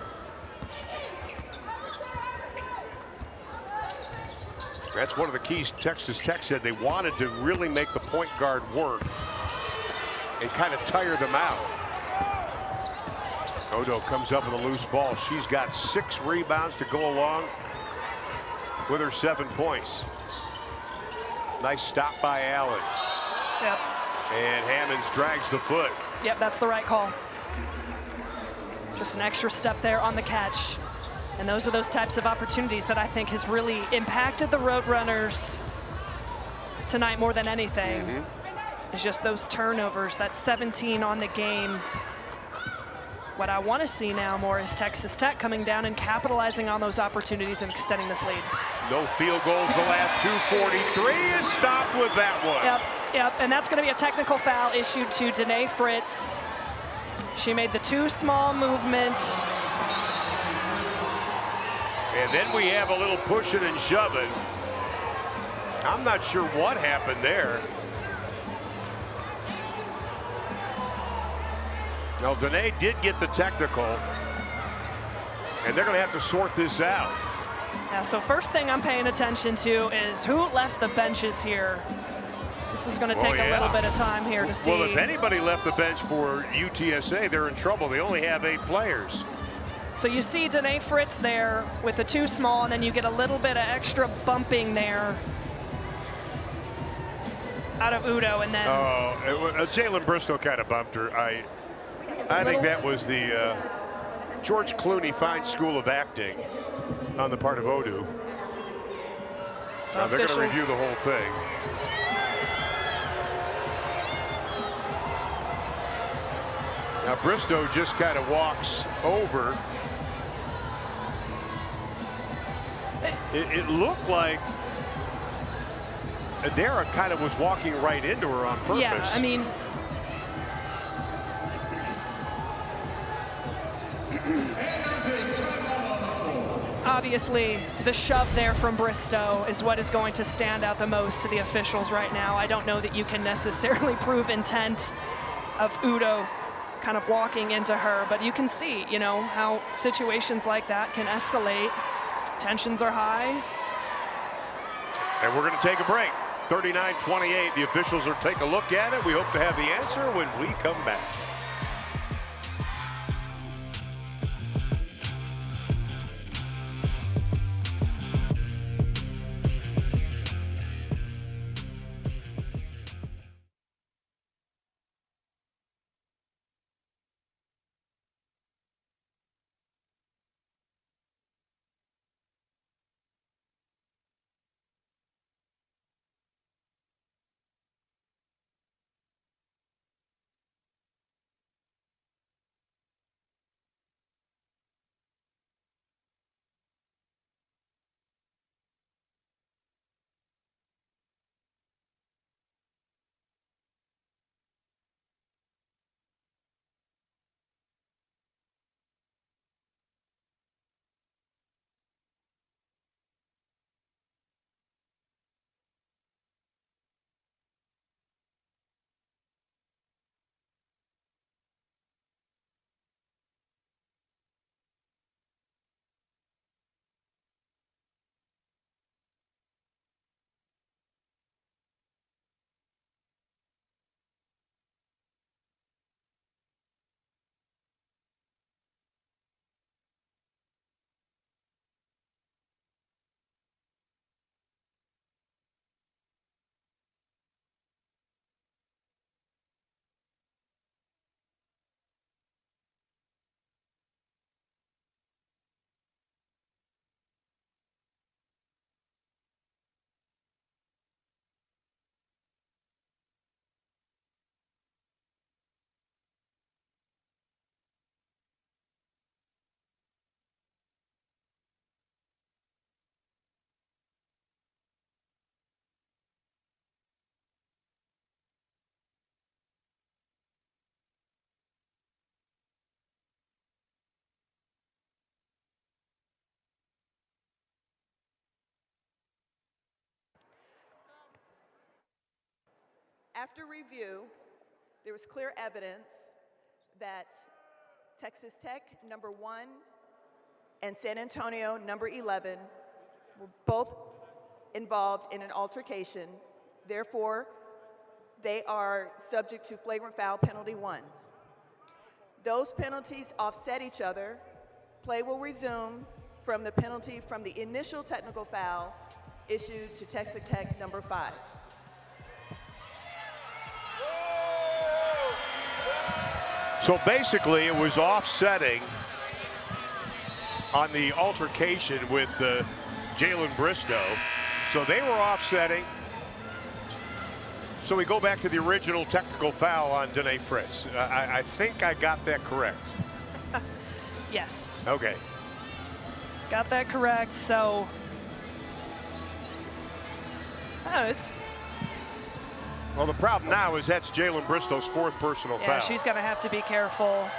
That's one of the keys Texas Tech said. They wanted to really make the point guard work and kind of tire them out. Odo comes up with a loose ball. She's got 6 rebounds to go along with her 7 points. Nice stop by Allen. Yep. And Hammonds drags the foot. Yep, that's the right call. Just an extra step there on the catch. And those are those types of opportunities that I think has really impacted the Roadrunners tonight more than anything. It's just those turnovers, that 17 on the game. What I want to see now more is Texas Tech coming down and capitalizing on those opportunities and extending this lead. No field goals the last two. 43 is stopped with that one. Yep, and that's going to be a technical foul issued to Danae Fritz. She made the too small movement. And then we have a little pushing and shoving. I'm not sure what happened there. Now, Danae did get the technical, and they're going to have to sort this out. Yeah, so first thing I'm paying attention to is who left the benches here. This is going to take a little bit of time here to see. Well, if anybody left the bench for UTSA, they're in trouble. They only have 8 players. So you see Danae Fritz there with the too small, and then you get a little bit of extra bumping there out of Udo, and then Jalen Bristow kind of bumped her. I think that was the George Clooney Fine School of Acting on the part of Odu. So they're going to review the whole thing. Now Bristow just kind of walks over. It looked like Adara kind of was walking right into her on purpose. Yeah, I mean, obviously the shove there from Bristow is what is going to stand out the most to the officials right now. I don't know that you can necessarily prove intent of Udo kind of walking into her, but you can see, you know, how situations like that can escalate. Tensions are high. And we're going to take a break. 39-28. The officials will take a look at it. We hope to have the answer when we come back. After review, there was clear evidence that Texas Tech, number 1, and San Antonio, number 11, were both involved in an altercation. Therefore, they are subject to flagrant foul penalty 1s. Those penalties offset each other. Play will resume from the penalty from the initial technical foul issued to Texas Tech, number 5. So basically, it was offsetting on the altercation with Jalen Bristow. So they were offsetting. So we go back to the original technical foul on Danae Fritz. I think I got that correct. Yes. Okay. Got that correct. So, oh, it's. Well, the problem now is that's Jalen Bristow's 4th personal foul. Yeah, she's going to have to be careful.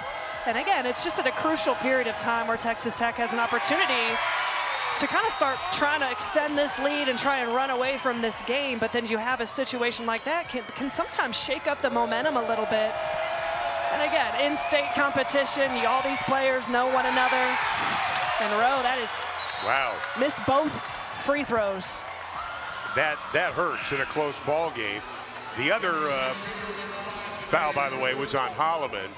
And again, it's just at a crucial period of time where Texas Tech has an opportunity to kind of start trying to extend this lead and try and run away from this game. But then you have a situation like that can sometimes shake up the momentum a little bit. And again, in-state competition, all these players know one another. And Rowe, that is, wow, missed both free throws. That hurts in a close ball game. The other foul, by the way, was on Holloman.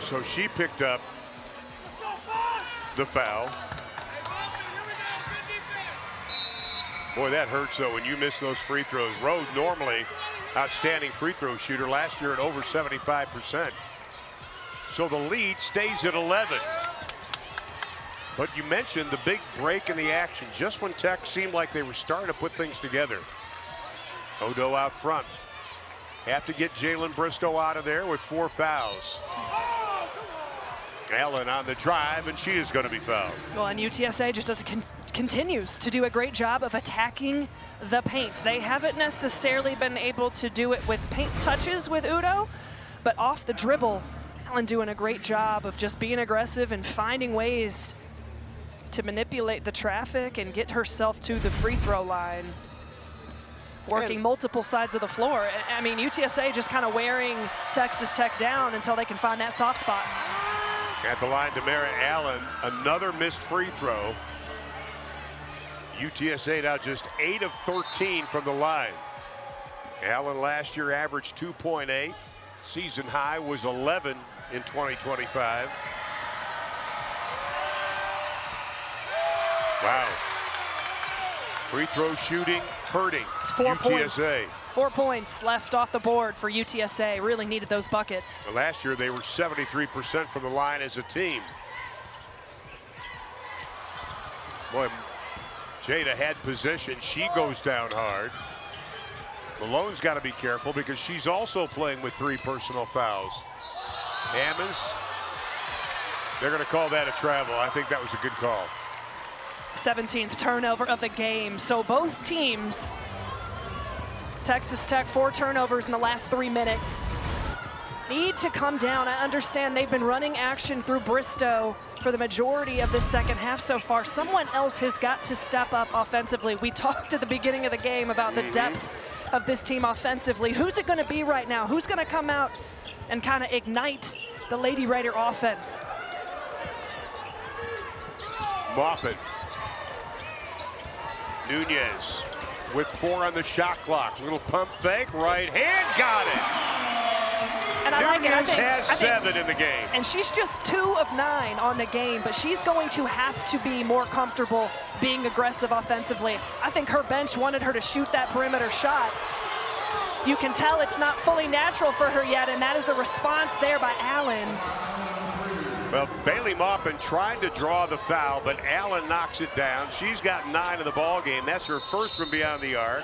So she picked up the foul. Boy, that hurts, though, when you miss those free throws. Rose, normally outstanding free throw shooter, last year at over 75%. So the lead stays at 11. But you mentioned the big break in the action, just when Tech seemed like they were starting to put things together. Odo out front. Have to get Jalen Bristow out of there with 4 fouls. Allen on the drive, and she is going to be fouled. Well, and UTSA just continues to do a great job of attacking the paint. They haven't necessarily been able to do it with paint touches with Udo, but off the dribble, Allen doing a great job of just being aggressive and finding ways to manipulate the traffic and get herself to the free throw line. Working multiple sides of the floor. I mean, UTSA just kind of wearing Texas Tech down until they can find that soft spot. At the line, Demara Allen, another missed free throw. UTSA now just 8 of 13 from the line. Allen last year averaged 2.8. Season high was 11 in 2025. Wow. Free throw shooting hurting It's 4 points. UTSA. 4 points left off the board for UTSA. Really needed those buckets. Last year they were 73% from the line as a team. Boy, Jada had possession. She goes down hard. Malone's got to be careful because she's also playing with 3 personal fouls. Hammonds, they're going to call that a travel. I think that was a good call. 17th turnover of the game. So both teams, Texas Tech 4 turnovers in the last 3 minutes, need to come down. I understand they've been running action through Bristow for the majority of the second half so far. Someone else has got to step up offensively. We talked at the beginning of the game about the depth of this team offensively. Who's it going to be right now? Who's going to come out and kind of ignite the Lady Raider offense? Maupin. Nunez with 4 on the shot clock. Little pump fake, right hand, got it. And I Nunez like it. has 7 in the game. And she's just 2 of 9 on the game, but she's going to have to be more comfortable being aggressive offensively. I think her bench wanted her to shoot that perimeter shot. You can tell it's not fully natural for her yet, and that is a response there by Allen. Well, Bailey Maupin tried to draw the foul, but Allen knocks it down. She's got 9 in the ball game. That's her first from beyond the arc.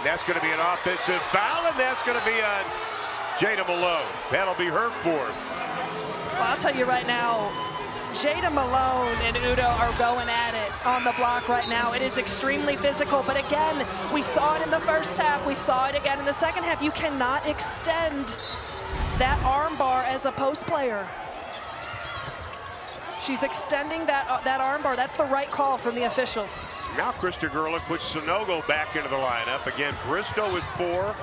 That's going to be an offensive foul, and that's going to be on Jada Malone. That'll be her 4th. Well, I'll tell you right now, Jada Malone and Udo are going at it on the block right now. It is extremely physical, but again, we saw it in the first half. We saw it again in the second half. You cannot extend that arm bar as a post player. She's extending that arm bar. That's the right call from the officials. Now Krista Gerlich puts Sonogo back into the lineup. Again, Bristow with 4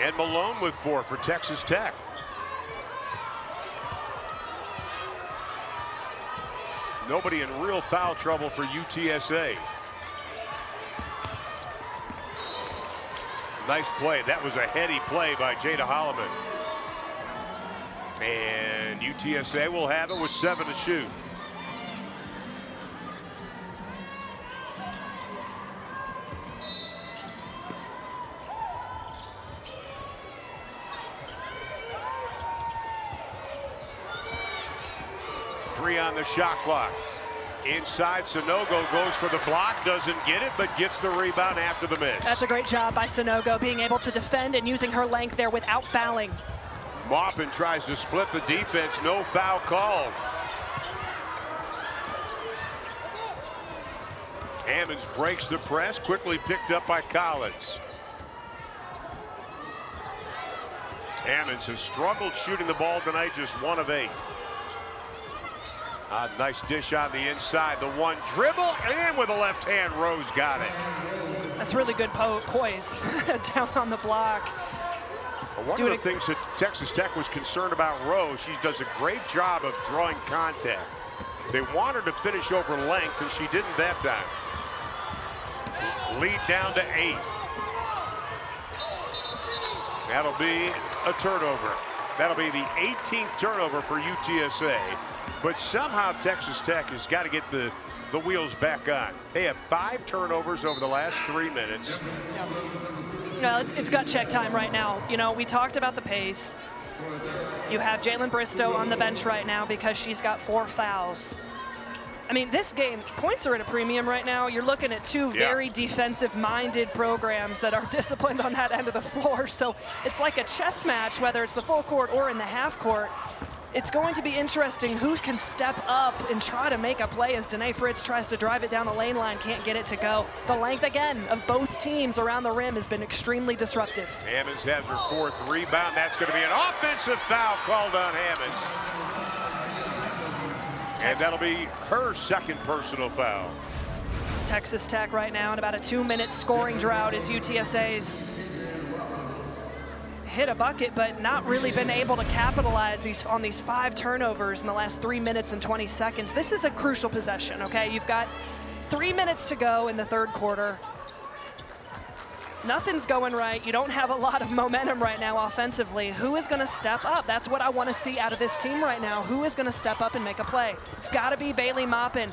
and Malone with 4 for Texas Tech. Nobody in real foul trouble for UTSA. Nice play. That was a heady play by Jada Holloman. And UTSA will have it with 7 to shoot. Three on the shot clock. Inside, Sonogo goes for the block, doesn't get it, but gets the rebound after the miss. That's a great job by Sonogo, being able to defend and using her length there without fouling. Maupin tries to split the defense, no foul called. Hammonds breaks the press, quickly picked up by Collins. Hammonds has struggled shooting the ball tonight, just 1 of 8. Nice dish on the inside. The one dribble, and with a left hand, Rose got it. That's really good poise down on the block. One of the things that Texas Tech was concerned about Rose, she does a great job of drawing contact. They want her to finish over length, and she didn't that time. Lead down to 8. That'll be a turnover. That'll be the 18th turnover for UTSA. But somehow Texas Tech has got to get the wheels back on. They have 5 turnovers over the last 3 minutes. No, it's gut check time right now. You know, we talked about the pace. You have Jalen Bristow on the bench right now because she's got 4 fouls. I mean, this game, points are at a premium right now. You're looking at 2 very defensive-minded programs that are disciplined on that end of the floor. So it's like a chess match, whether it's the full court or in the half court. It's going to be interesting who can step up and try to make a play as Danae Fritz tries to drive it down the lane line, can't get it to go. The length, again, of both teams around the rim has been extremely disruptive. Hammonds has her 4th rebound. That's going to be an offensive foul called on Hammonds. And that'll be her 2nd personal foul. Texas Tech right now in about a 2-minute scoring drought as UTSA's hit a bucket, but not really been able to capitalize on these 5 turnovers in the last 3 minutes and 20 seconds. This is a crucial possession, okay? You've got 3 minutes to go in the 3rd quarter. Nothing's going right. You don't have a lot of momentum right now offensively. Who is going to step up? That's what I want to see out of this team right now. Who is going to step up and make a play? It's got to be Bailey Maupin.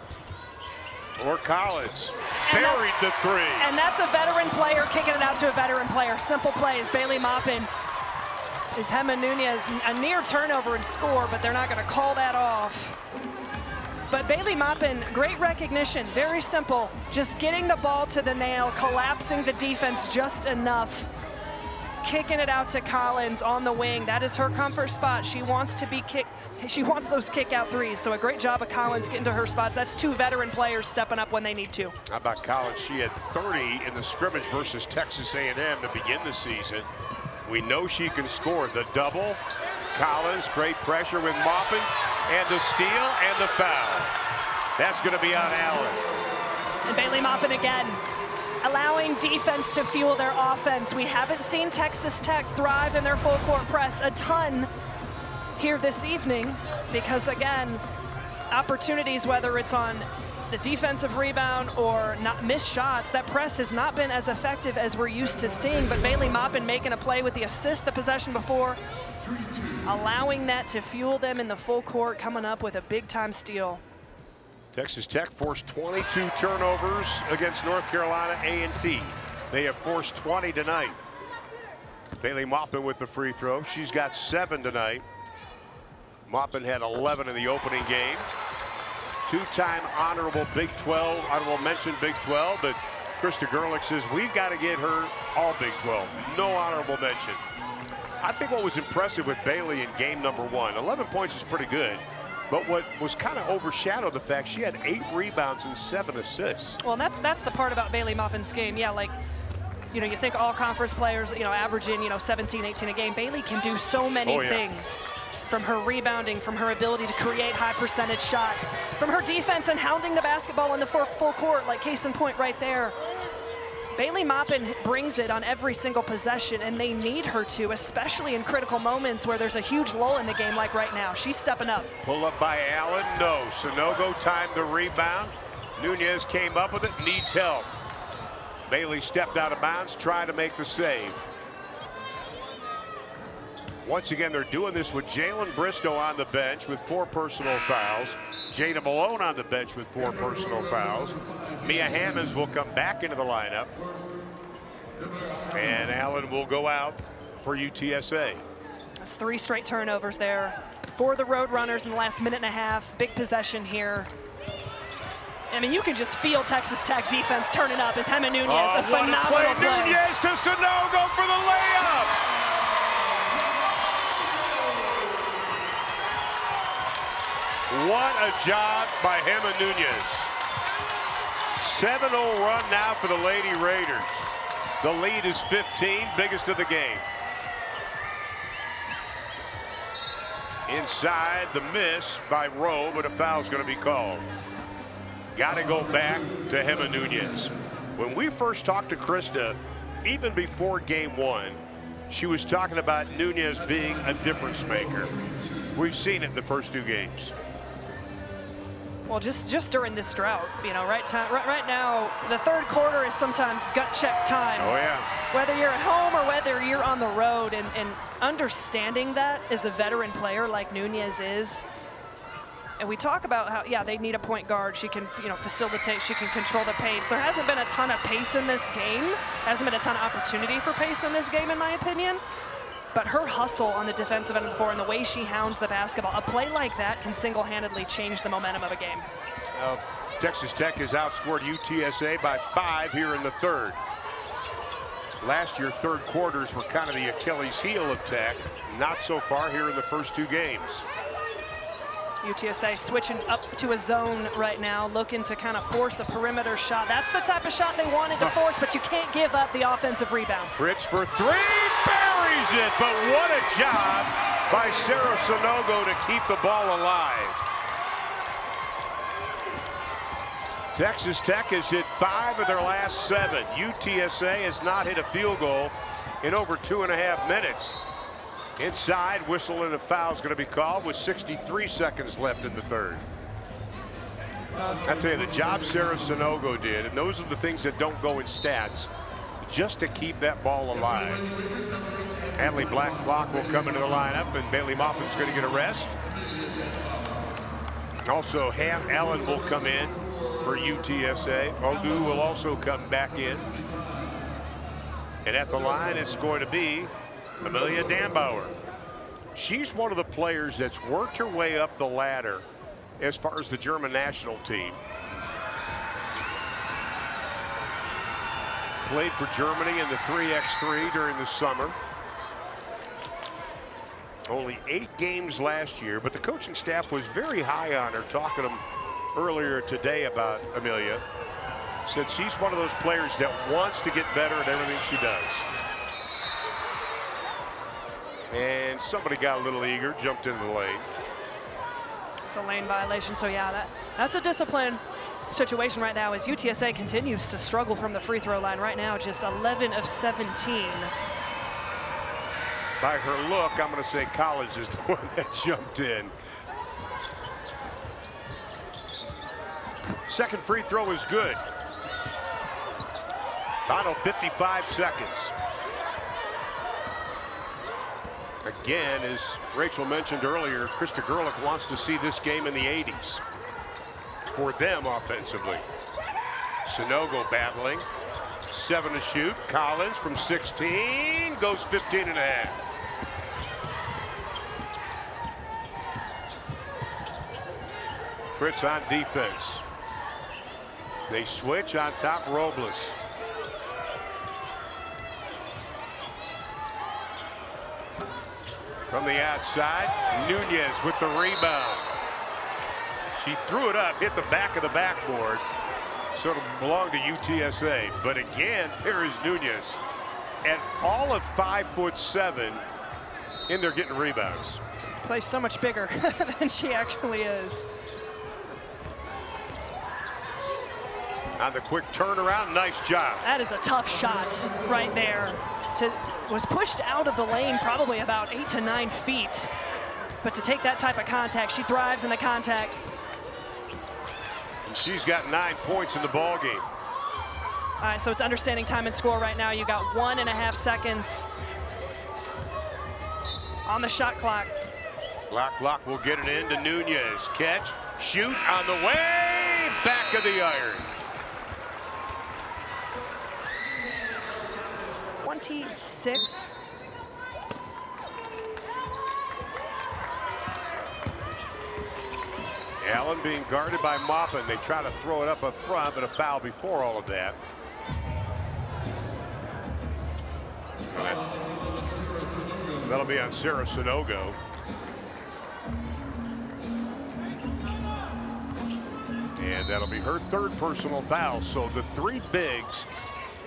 Or Collins. Buried the 3. And that's a veteran player kicking it out to a veteran player. Simple plays. Bailey Maupin. Is Gemma Nunez a near turnover and score, but they're not going to call that off. But Bailey Maupin, great recognition, very simple. Just getting the ball to the nail, collapsing the defense just enough, kicking it out to Collins on the wing. That is her comfort spot. She wants to be she wants those kick-out 3s. So a great job of Collins getting to her spots. That's 2 veteran players stepping up when they need to. How about Collins? She had 30 in the scrimmage versus Texas A&M to begin the season. We know she can score. The double, Collins, great pressure with Maupin, and the steal and the foul. That's going to be on Allen. And Bailey Maupin again, allowing defense to fuel their offense. We haven't seen Texas Tech thrive in their full court press a ton here this evening because, again, opportunities, whether it's on the defensive rebound or not missed shots, that press has not been as effective as we're used to seeing. But Bailey Maupin making a play with the assist the possession before, allowing that to fuel them in the full court, coming up with a big-time steal. Texas Tech forced 22 turnovers against North Carolina A&T. They have forced 20 tonight. Bailey Maupin with the free throw. She's got 7 tonight. Maupin had 11 in the opening game. 2-time honorable Big 12, honorable mention Big 12, but Krista Gerlich says we've got to get her all Big 12. No honorable mention. I think what was impressive with Bailey in game number 1, 11 points is pretty good, but what was kind of overshadowed the fact she had 8 rebounds and 7 assists. Well, that's the part about Bailey Maupin's game. Yeah, like, you know, you think all conference players, you know, averaging, 17, 18 a game. Bailey can do so many things. From her rebounding, from her ability to create high percentage shots, from her defense and hounding the basketball in the full court, like case in point right there. Bailey Maupin brings it on every single possession, and they need her to, especially in critical moments where there's a huge lull in the game like right now. She's stepping up. Pull up by Allen, no. Sanogo timed the rebound. Nunez came up with it, needs help. Bailey stepped out of bounds, tried to make the save. Once again, they're doing this with Jalen Bristow on the bench with 4 personal fouls. Jada Malone on the bench with 4 personal fouls. Mia Hammonds will come back into the lineup. And Allen will go out for UTSA. That's 3 straight turnovers there for the Roadrunners in the last minute and a half. Big possession here. I mean, you can just feel Texas Tech defense turning up as Gemma Nunez, a phenomenal play. Nunez to Sanogo for the layup. What a job by Gemma Nunez. 7-0 run now for the Lady Raiders. The lead is 15, biggest of the game. Inside, the miss by Rowe, but a foul's going to be called. Got to go back to Gemma Nunez. When we first talked to Krista, even before game 1, she was talking about Nunez being a difference maker. We've seen it in the first 2 games. Well, just during this drought, you know, right now, the third quarter is sometimes gut check time. Oh, yeah. Whether you're at home or whether you're on the road, and understanding that as a veteran player like Nunez is. And we talk about how, yeah, they need a point guard. She can, you know, facilitate. She can control the pace. There hasn't been a ton of pace in this game. Hasn't been a ton of opportunity for pace in this game, in my opinion. But her hustle on the defensive end of the floor and the way she hounds the basketball, a play like that can single-handedly change the momentum of a game. Texas Tech has outscored UTSA by 5 here in the third. Last year, third quarters were kind of the Achilles heel of Tech. Not so far here in the first 2 games. UTSA switching up to a zone right now, looking to kind of force a perimeter shot. That's the type of shot they wanted to force, but you can't give up the offensive rebound. Fritz for 3, buries it, but what a job by Sarah Sonogo to keep the ball alive. Texas Tech has hit 5 of their last 7. UTSA has not hit a field goal in over 2.5 minutes. Inside, whistle and a foul is going to be called with 63 seconds left in the third. I tell you, the job Sarah Sonogo did, and those are the things that don't go in stats, just to keep that ball alive. Adley Blacklock will come into the lineup, and Bailey Maupin's going to get a rest. Also, Ham Allen will come in for UTSA. Ogu will also come back in. And at the line, it's going to be Amelia Dambauer. She's one of the players that's worked her way up the ladder as far as the German national team. Played for Germany in the 3x3 during the summer. Only 8 games last year, but the coaching staff was very high on her, talking to them earlier today about Amelia. Said she's one of those players that wants to get better at everything she does. And somebody got a little eager, jumped into the lane. It's a lane violation, so yeah, that's a discipline situation right now as UTSA continues to struggle from the free throw line right now, just 11 of 17. By her look, I'm going to say College is the one that jumped in. Second free throw is good. Final 55 seconds. Again, as Rachel mentioned earlier, Krista Gerlich wants to see this game in the 80s for them offensively. Sonogo battling. 7 to shoot. Collins from 16 goes 15.5. Fritz on defense. They switch on top, Robles. From the outside, Nunez with the rebound. She threw it up, hit the back of the backboard, so it'll belong to UTSA. But again, here is Nunez at all of 5'7", in there getting rebounds. Plays so much bigger than she actually is. On the quick turnaround, nice job. That is a tough shot right there. Was pushed out of the lane probably about 8 to 9 feet. But to take that type of contact, she thrives in the contact. And she's got 9 points in the ball game. All right, so it's understanding time and score right now. You got 1.5 seconds on the shot clock. Blacklock will get it into Nunez. Catch, shoot on the way, back of the iron. 26. Allen being guarded by Maupin. They try to throw it up front, but a foul before all of that. That'll be on Sarah Sonogo. And that'll be her third personal foul. So the three bigs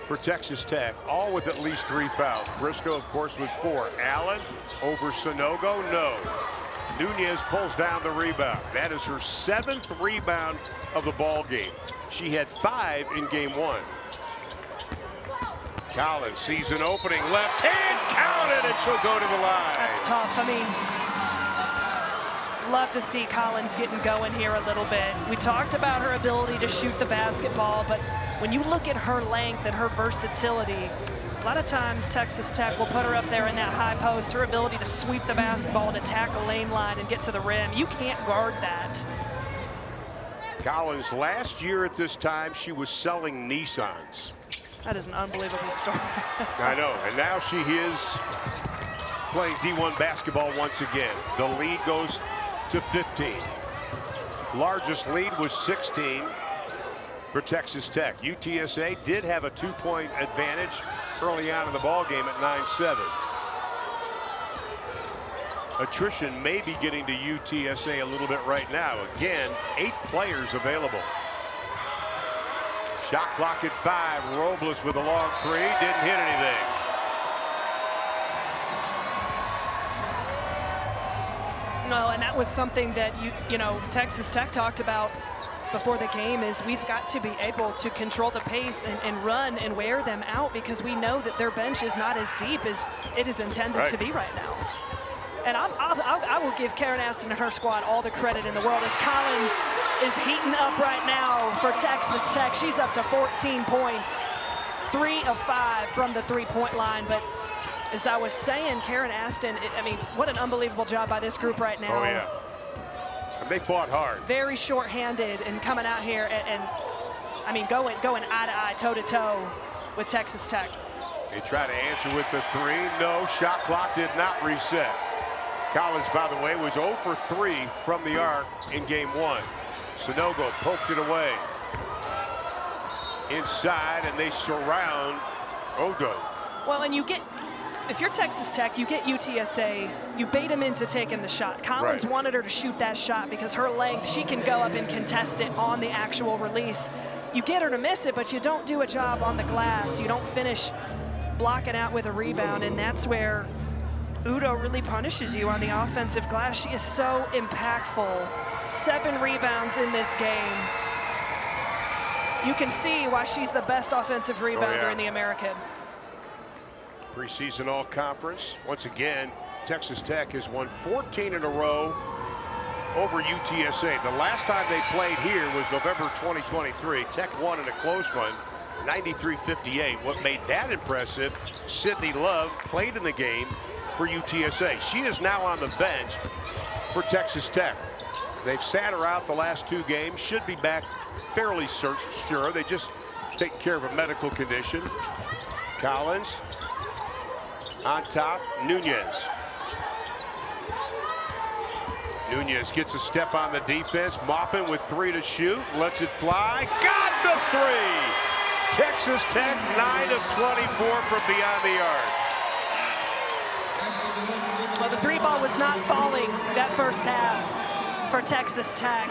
for Texas Tech, all with at least 3 fouls. Briscoe, of course, with 4. Allen over Sonogo, no. Nunez pulls down the rebound. That is her 7th rebound of the ball game. She had 5 in game 1. Collins sees an opening, left hand, counted, and she'll go to the line. That's tough. I mean, love to see Collins getting going here a little bit. We talked about her ability to shoot the basketball, but when you look at her length and her versatility, a lot of times Texas Tech will put her up there in that high post. Her ability to sweep the basketball and attack a lane line and get to the rim, you can't guard that. Collins, last year at this time, she was selling Nissans. That is an unbelievable story. I know, and now she is playing D1 basketball once again. The lead goes to 15. Largest lead was 16 for Texas Tech. UTSA did have a 2-point advantage early on in the ball game at 9-7. Attrition may be getting to UTSA a little bit right now. Again, 8 players available. Shot clock at 5. Robles with a long 3. Didn't hit anything. No, and that was something that you know Texas Tech talked about before the game, is we've got to be able to control the pace and run and wear them out, because we know that their bench is not as deep as it is intended to be right now. And I will give Karen Aston and her squad all the credit in the world, as Collins is heating up right now for Texas Tech. She's up to 14 points, 3 of 5 from the 3-point line. But as I was saying, Karen Aston, I mean, what an unbelievable job by this group right now. Oh, yeah. And they fought hard. Very short-handed and coming out here and I mean, going eye-to-eye, toe-to-toe with Texas Tech. They try to answer with the 3. No, shot clock did not reset. Collins, by the way, was 0 for 3 from the arc in game 1. Sonogo poked it away. Inside, and they surround Odo. Well, and you get, if you're Texas Tech, you get UTSA, you bait them into taking the shot. Collins wanted her to shoot that shot because her length, she can go up and contest it on the actual release. You get her to miss it, but you don't do a job on the glass. You don't finish blocking out with a rebound, and that's where Udo really punishes you on the offensive glass. She is so impactful. 7 rebounds in this game. You can see why she's the best offensive rebounder in the American. Preseason all-conference. Once again, Texas Tech has won 14 in a row over UTSA. The last time they played here was November 2023. Tech won in a close one, 93-58. What made that impressive, Sydney Love played in the game for UTSA. She is now on the bench for Texas Tech. They've sat her out the last 2 games. Should be back fairly sure. They just take care of a medical condition. Collins on top. Nunez. Nunez gets a step on the defense. Maupin with 3 to shoot. Lets it fly. Got the 3. Texas Tech 9 of 24 from beyond the arc. Well, the 3 ball was not falling that first half for Texas Tech.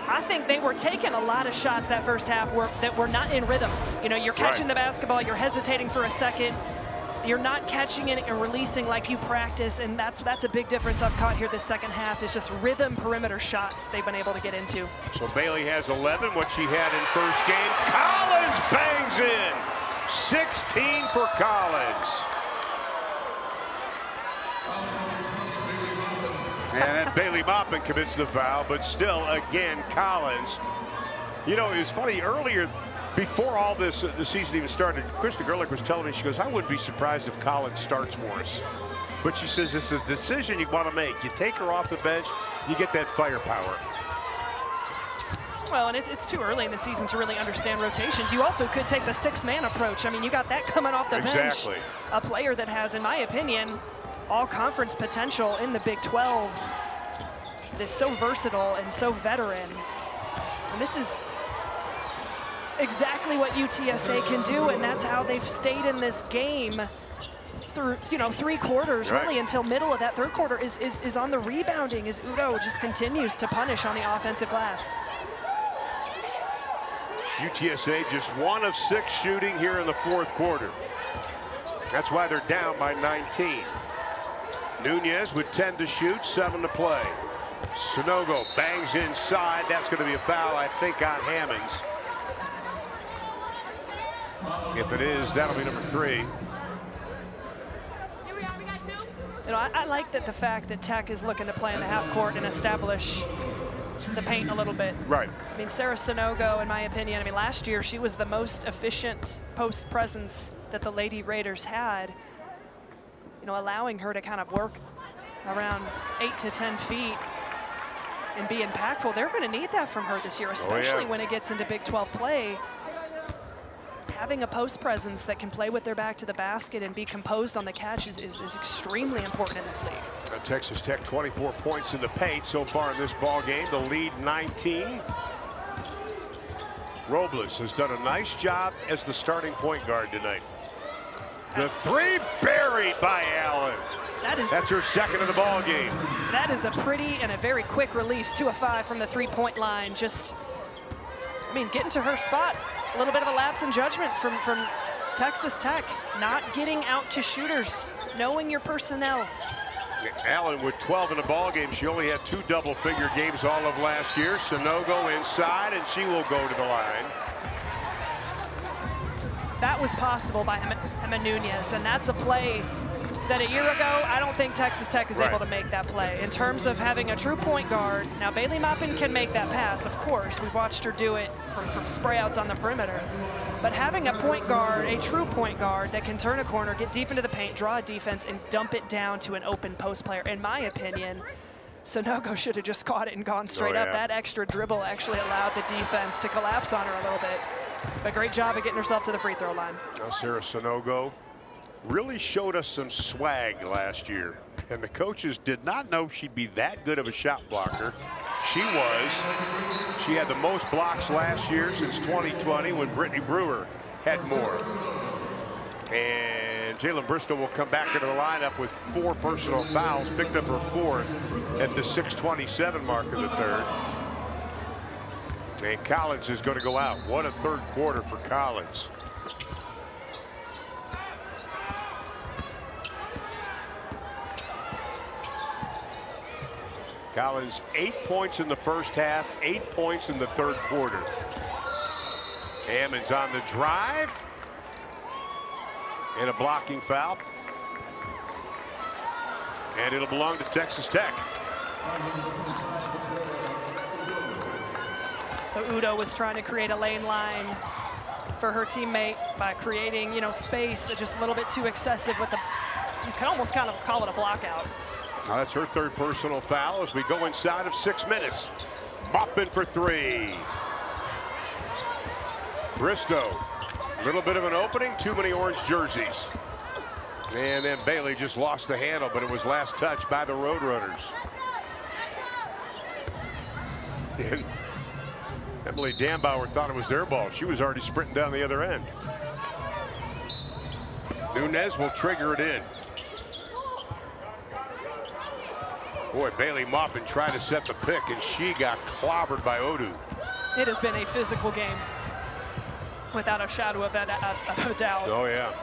I think they were taking a lot of shots that first half that were not in rhythm. You know, you're catching the basketball, you're hesitating for a second, you're not catching it and releasing like you practice, and that's a big difference I've caught here this second half, is just rhythm perimeter shots they've been able to get into. So Bailey has 11, what she had in first game. Collins bangs in. 16 for Collins. And then Bailey Maupin commits the foul, but still, again, Collins. You know, it was funny, earlier, before all this, the season even started, Krista Gerlich was telling me, she goes, I wouldn't be surprised if Collins starts for us. But she says it's a decision you want to make. You take her off the bench, you get that firepower. Well, and it's too early in the season to really understand rotations. You also could take the 6-man approach. I mean, you got that coming off the bench. A player that has, in my opinion, all-conference potential in the Big 12. It is so versatile and so veteran. And this is exactly what UTSA can do, and that's how they've stayed in this game through, you know, 3 quarters, really, until middle of that 3rd quarter is on the rebounding, as Udo just continues to punish on the offensive glass. UTSA just 1 of 6 shooting here in the 4th quarter. That's why they're down by 19. Nunez with 10 to shoot, 7 to play. Sanogo bangs inside. That's going to be a foul, I think, on Hammonds. If it is, that'll be number 3. You know, I like that the fact that Tech is looking to play in the half court and establish the paint a little bit. Right. I mean, Sarah Sanogo, in my opinion, I mean, last year she was the most efficient post presence that the Lady Raiders had. You know, allowing her to kind of work around 8 to 10 feet and be impactful. They're going to need that from her this year, especially when it gets into Big 12 play. Having a post presence that can play with their back to the basket and be composed on the catch is extremely important in this league. Texas Tech 24 points in the paint so far in this ball game. The lead 19. Robles has done a nice job as the starting point guard tonight. The 3 buried by Allen. That's her 2nd of the ball game. That is a pretty and a very quick release. 2 of 5 from the 3-point line. Just, I mean, getting to her spot. A little bit of a lapse in judgment from Texas Tech. Not getting out to shooters, knowing your personnel. Allen with 12 in the ball game. She only had 2 double-figure games all of last year. Sanogo inside, and she will go to the line. That was possible by Emma Nunez, and that's a play that a year ago, I don't think Texas Tech is able to make that play. In terms of having a true point guard, now Bailey Maupin can make that pass, of course. We've watched her do it from spray outs on the perimeter. But having a point guard, a true point guard that can turn a corner, get deep into the paint, draw a defense, and dump it down to an open post player, in my opinion, Sanogo should have just caught it and gone straight up. That extra dribble actually allowed the defense to collapse on her a little bit. But great job of getting herself to the free throw line. Now Sarah Sanogo really showed us some swag last year, and the coaches did not know she'd be that good of a shot blocker. She was. She had the most blocks last year since 2020 when Brittany Brewer had more. And Jalen Bristol will come back into the lineup with 4 personal fouls, picked up her 4th at the 6:27 mark of the 3rd. And Collins is going to go out. What a 3rd quarter for Collins. Collins 8 points in the 1st half, 8 points in the 3rd quarter. Hammonds on the drive. And a blocking foul. And it'll belong to Texas Tech. So Udo was trying to create a lane line for her teammate by creating, you know, space, but just a little bit too excessive with the, you can almost kind of call it a block out. Now that's her 3rd personal foul as we go inside of 6 minutes. Maupin for 3. Bristow, a little bit of an opening, too many orange jerseys. And then Bailey just lost the handle, but it was last touched by the Roadrunners. And Emily Dambauer thought it was their ball. She was already sprinting down the other end. Nunez will trigger it in. Boy, Bailey Maupin tried to set the pick, and she got clobbered by Odu. It has been a physical game, without a shadow of a doubt. Oh, yeah.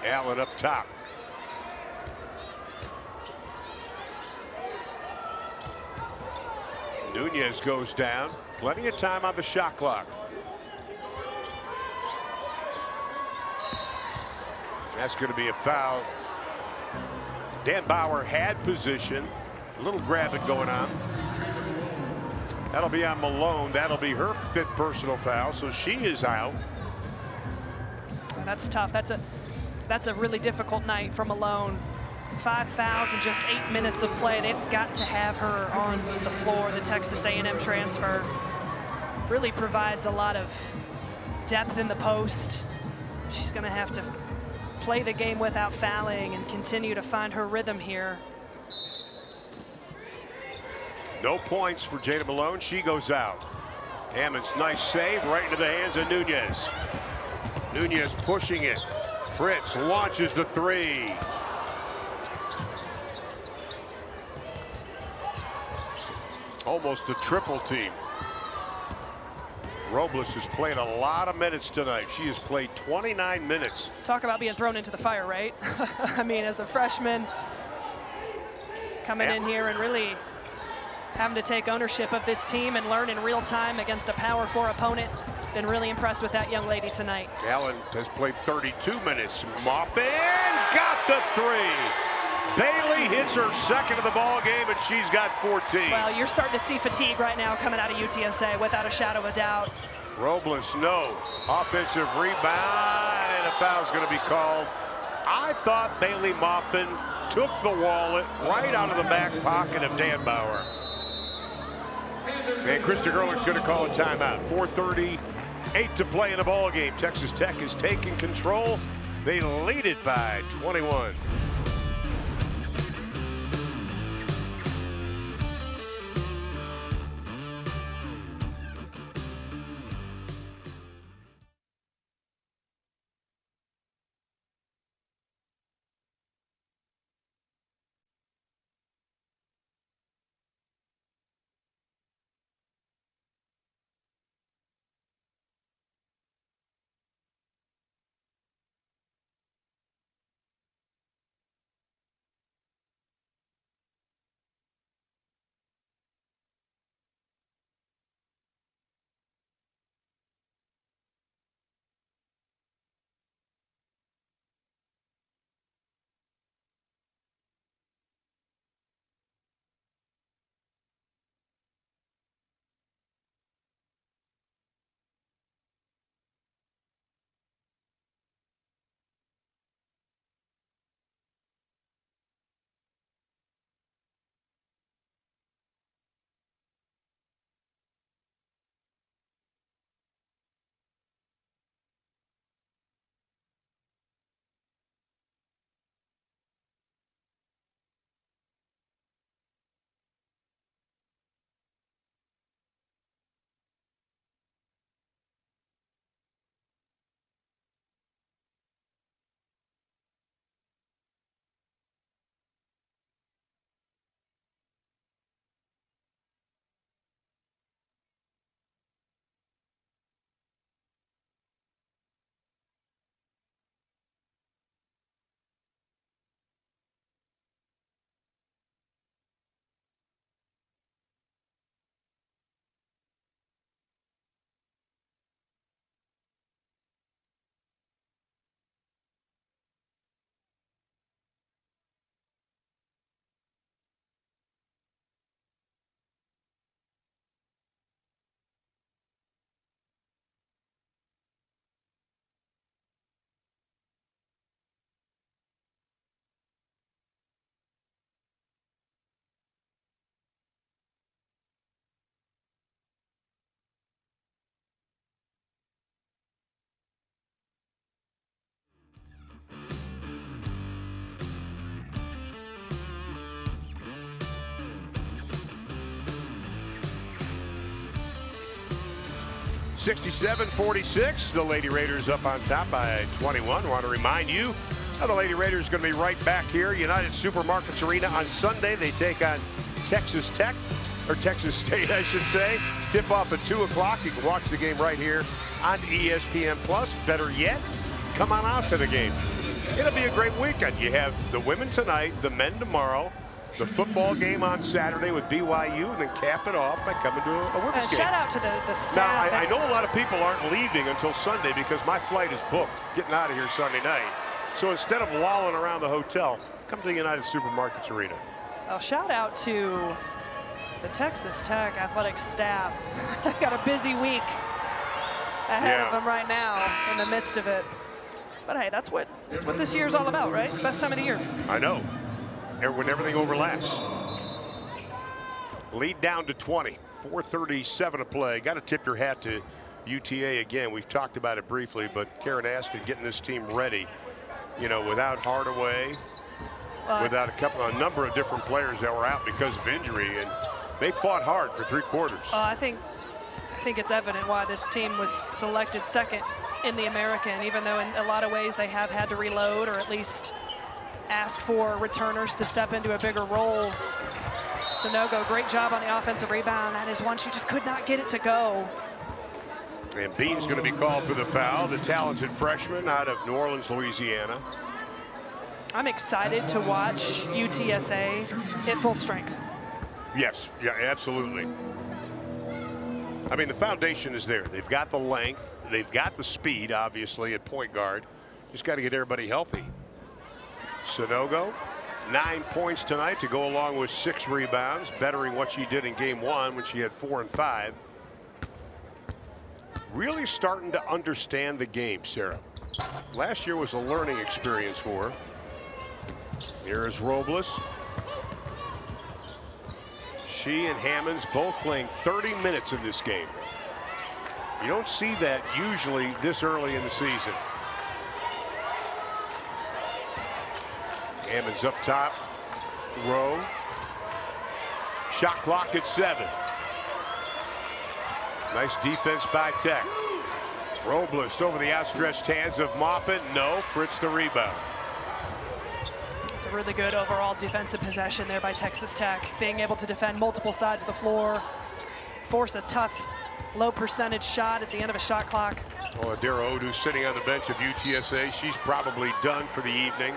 Allen up top. Nunez goes down. Plenty of time on the shot clock. That's going to be a foul. Dambauer had position. A little grab it going on. That'll be on Malone. That'll be her 5th personal foul, so she is out. That's tough. That's a really difficult night for Malone. 5 fouls in just 8 minutes of play. They've got to have her on the floor. The Texas A&M transfer really provides a lot of depth in the post. She's going to have to play the game without fouling and continue to find her rhythm here. No points for Jada Malone. She goes out. Hammonds, nice save right into the hands of Nunez. Nunez pushing it. Fritz launches the 3. Almost a triple team. Robles has played a lot of minutes tonight. She has played 29 minutes. Talk about being thrown into the fire, right? I mean, as a freshman, coming in here and really having to take ownership of this team and learn in real time against a Power 4 opponent. Been really impressed with that young lady tonight. Allen has played 32 minutes. Moppin got the three. Bailey hits her second of the ball game, and she's got 14. Well, you're starting to see fatigue right now coming out of UTSA, without a shadow of a doubt. Robles, no. Offensive rebound, and a foul's going to be called. I thought Bailey Moppin took the wallet right out of the back pocket of Dan Bauer. And Krista Gerlich's going to call a timeout. 4:38 to play in the ball game. Texas Tech is taking control. They lead it by 21. (67-46). The Lady Raiders up on top by 21. I want to remind you, the Lady Raiders are going to be right back here. United Supermarkets Arena on Sunday. They take on Texas Tech, or Texas State, I should say. Tip off at 2 o'clock. You can watch the game right here on ESPN+. Better yet, come on out to the game. It'll be a great weekend. You have the women tonight, the men tomorrow, the football game on Saturday with BYU, and then cap it off by coming to a women's game. Shout out to the staff. Now, I know a lot of people aren't leaving until Sunday because my flight is booked, getting out of here Sunday night. So instead of lolling around the hotel, come to the United Supermarkets Arena. Well, shout out to the Texas Tech athletic staff. Got a busy week ahead of them right now in the midst of it. But hey, that's what this year's all about, right? Best time of the year. I know. When everything overlaps. Lead down to 20. 4:37 to play. Got to tip your hat to UTA again. We've talked about it briefly, but Karen Askin getting this team ready. You know, without Hardaway, without a number of different players that were out because of injury, and they fought hard for 3 quarters. I think it's evident why this team was selected second in the American, even though in a lot of ways they have had to reload or at least ask for returners to step into a bigger role. Sonogo, great job on the offensive rebound. That is one she just could not get it to go. And Bean's going to be called for the foul, the talented freshman out of New Orleans, Louisiana. I'm excited to watch UTSA hit full strength. Yes, yeah, absolutely. I mean, the foundation is there. They've got the length. They've got the speed, obviously, at point guard. Just got to get everybody healthy. Sanogo, 9 points tonight to go along with 6 rebounds, bettering what she did in game 1 when she had 4 and 5. Really starting to understand the game, Sarah. Last year was a learning experience for her. Here is Robles. She and Hammonds both playing 30 minutes in this game. You don't see that usually this early in the season. Hammonds up top. Rowe. Shot clock at 7. Nice defense by Tech. Robles over the outstretched hands of Maupin. No, Fritz the rebound. It's a really good overall defensive possession there by Texas Tech, being able to defend multiple sides of the floor, force a tough, low percentage shot at the end of a shot clock. Well, Adara Odu sitting on the bench of UTSA. She's probably done for the evening.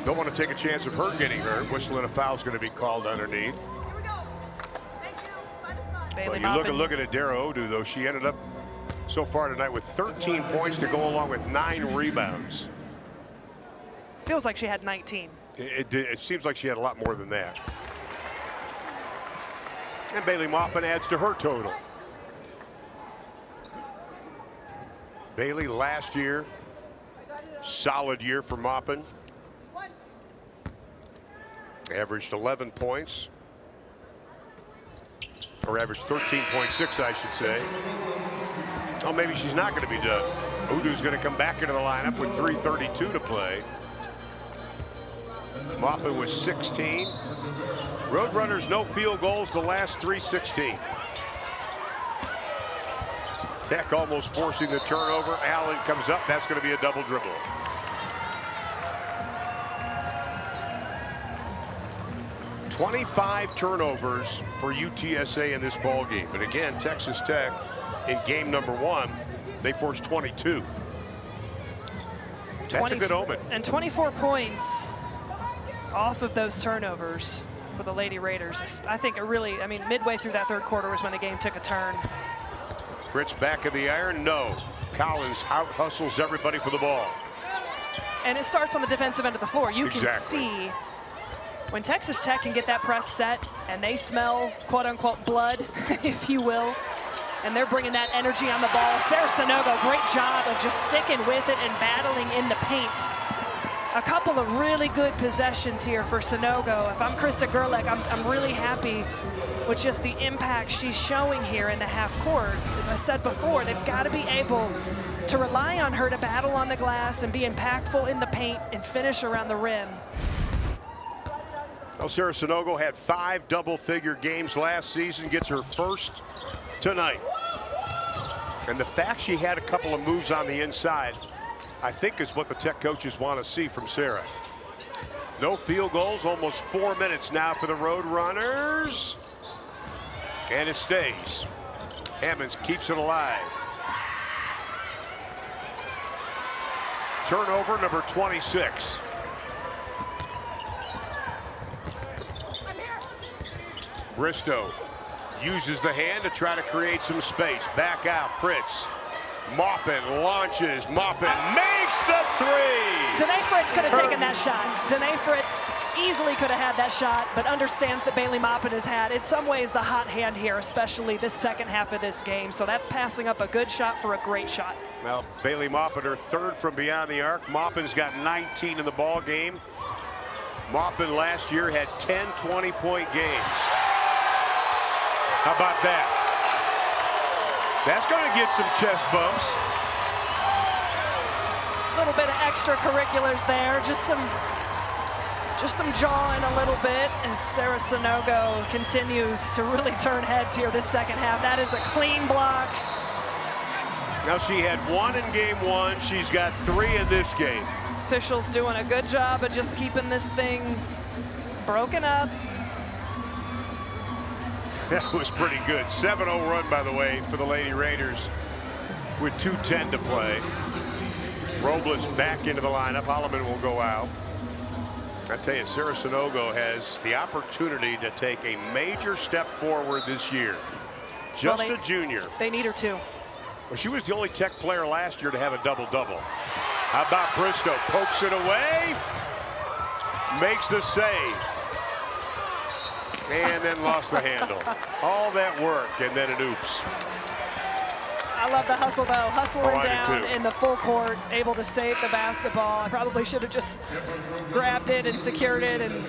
Don't want to take a chance of her getting hurt. Whistling a foul's going to be called underneath. Well, you look at Adara Odu, though. She ended up so far tonight with 13 points to go along with 9 rebounds. Feels like she had 19. It seems like she had a lot more than that. And Bailey Maupin adds to her total. Bailey last year, solid year for Maupin. Averaged 11 points. Or averaged 13.6, I should say. Oh, maybe she's not going to be done. Udu's going to come back into the lineup with 3:32 to play. Maupin was 16. Roadrunners no field goals the last 3:16. Tech almost forcing the turnover. Allen comes up. That's going to be a double dribble. "25 turnovers for UTSA in this ball game. But again, Texas Tech in game number 1, they forced 22. That's a good omen. And 24 points off of those turnovers for the Lady Raiders. I think I mean, midway through that third quarter was when the game took a turn. Fritz back of the iron, no. Collins out hustles everybody for the ball. And it starts on the defensive end of the floor. You can see when Texas Tech can get that press set and they smell quote unquote blood, if you will, and they're bringing that energy on the ball. Sarah Sanogo, great job of just sticking with it and battling in the paint. A couple of really good possessions here for Sanogo. If I'm Krista Gerlach, I'm really happy with just the impact she's showing here in the half court. As I said before, they've got to be able to rely on her to battle on the glass and be impactful in the paint and finish around the rim. Well, Sarah Sanogo had 5 double-figure games last season, gets her first tonight. And the fact she had a couple of moves on the inside, I think, is what the Tech coaches want to see from Sarah. No field goals, almost 4 minutes now for the Roadrunners. And it stays. Hammonds keeps it alive. Turnover number 26. Bristow uses the hand to try to create some space. Back out, Fritz. Maupin launches. Maupin makes the 3. Danae Fritz could have taken that shot. Danae Fritz easily could have had that shot, but understands that Bailey Maupin has had, in some ways, the hot hand here, especially this second half of this game. So that's passing up a good shot for a great shot. Well, Bailey Maupin, her 3rd from beyond the arc. Maupin's got 19 in the ball game. Maupin last year had 10 20-point games. How about that? That's going to get some chest bumps. A little bit of extracurriculars there, just some jawing a little bit as Sarah Sanogo continues to really turn heads here this second half. That is a clean block. Now she had 1 in game 1. She's got 3 in this game. Officials doing a good job of just keeping this thing broken up. That was pretty good. 7-0 run, by the way, for the Lady Raiders with 2:10 to play. Robles back into the lineup. Holloman will go out. I tell you, Sarah Sonogo has the opportunity to take a major step forward this year. Just a junior. They need her too. Well, she was the only Tech player last year to have a double-double. How about Bristow? Pokes it away. Makes the save. And then lost the handle. All that work, and then an oops. I love the hustle, though. Hustling down in the full court, able to save the basketball. I probably should have just grabbed it and secured it and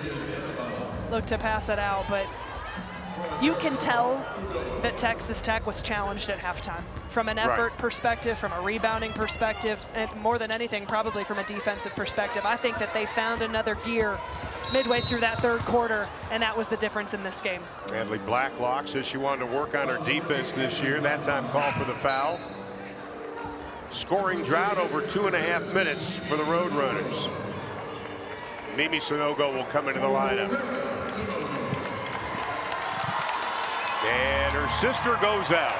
looked to pass it out. But you can tell that Texas Tech was challenged at halftime from an effort perspective, from a rebounding perspective, and more than anything, probably from a defensive perspective. I think that they found another gear midway through that third quarter, and that was the difference in this game. Natalie Blacklock says she wanted to work on her defense this year. That time called for the foul. Scoring drought over 2.5 minutes for the Roadrunners. Mimi Sonogo will come into the lineup. And her sister goes out.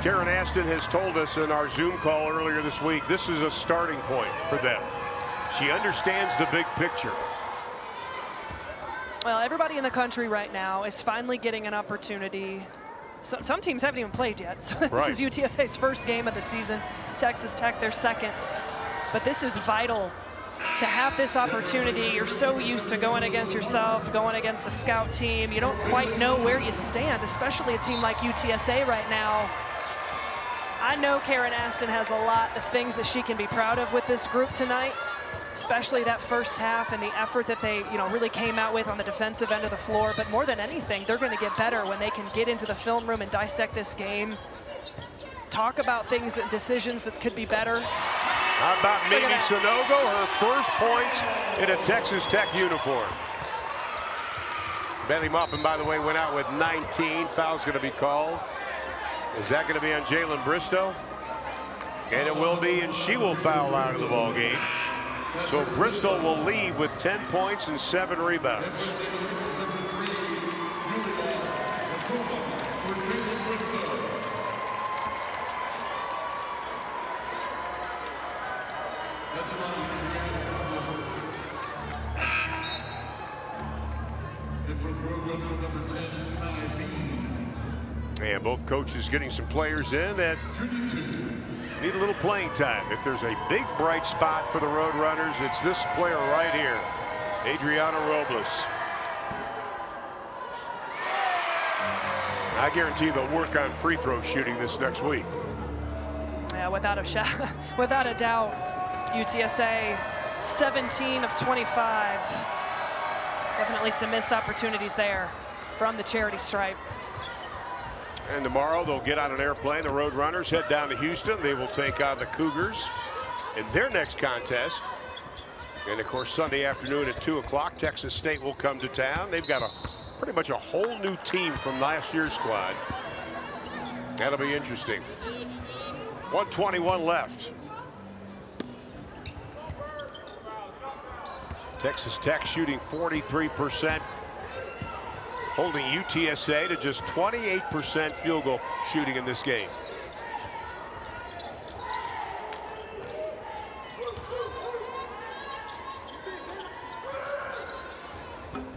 Karen Aston has told us in our Zoom call earlier this week, this is a starting point for them. She understands the big picture. Well, everybody in the country right now is finally getting an opportunity. So, some teams haven't even played yet. So this is UTSA's first game of the season. Texas Tech, their second. But this is vital to have this opportunity. You're so used to going against yourself, going against the scout team. You don't quite know where you stand, especially a team like UTSA right now. I know Karen Aston has a lot of things that she can be proud of with this group tonight, especially that first half and the effort that they, really came out with on the defensive end of the floor. But more than anything, they're going to get better when they can get into the film room and dissect this game, talk about things and decisions that could be better. How about Mimi Sonogo, her first points in a Texas Tech uniform. Bailey Muffin, by the way, went out with 19. Foul's going to be called. Is that going to be on Jalen Bristow? And it will be, and she will foul out of the ball game. So Bristol will leave with 10 points and 7 rebounds. And both coaches getting some players in that need a little playing time. If there's a big bright spot for the Roadrunners, it's this player right here, Adriana Robles. I guarantee they'll work on free throw shooting this next week. Yeah, without a doubt, UTSA 17 of 25. Definitely some missed opportunities there from the charity stripe. And tomorrow they'll get on an airplane. The Roadrunners head down to Houston. They will take on the Cougars in their next contest. And of course, Sunday afternoon at 2 o'clock, Texas State will come to town. They've got pretty much a whole new team from last year's squad. That'll be interesting. 1:21 left. Texas Tech shooting 43%. Holding UTSA to just 28% field goal shooting in this game.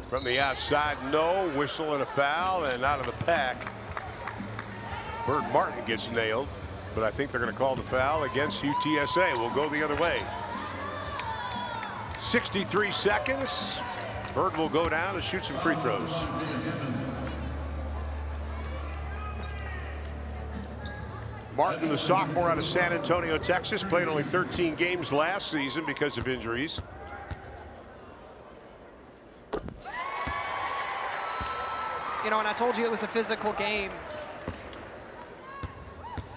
From the outside, no whistle and a foul, and out of the pack, Bird Martin gets nailed, but I think they're going to call the foul against UTSA. We'll go the other way. 63 seconds. Bird will go down and shoot some free throws. Martin, the sophomore out of San Antonio, Texas, played only 13 games last season because of injuries. And I told you it was a physical game.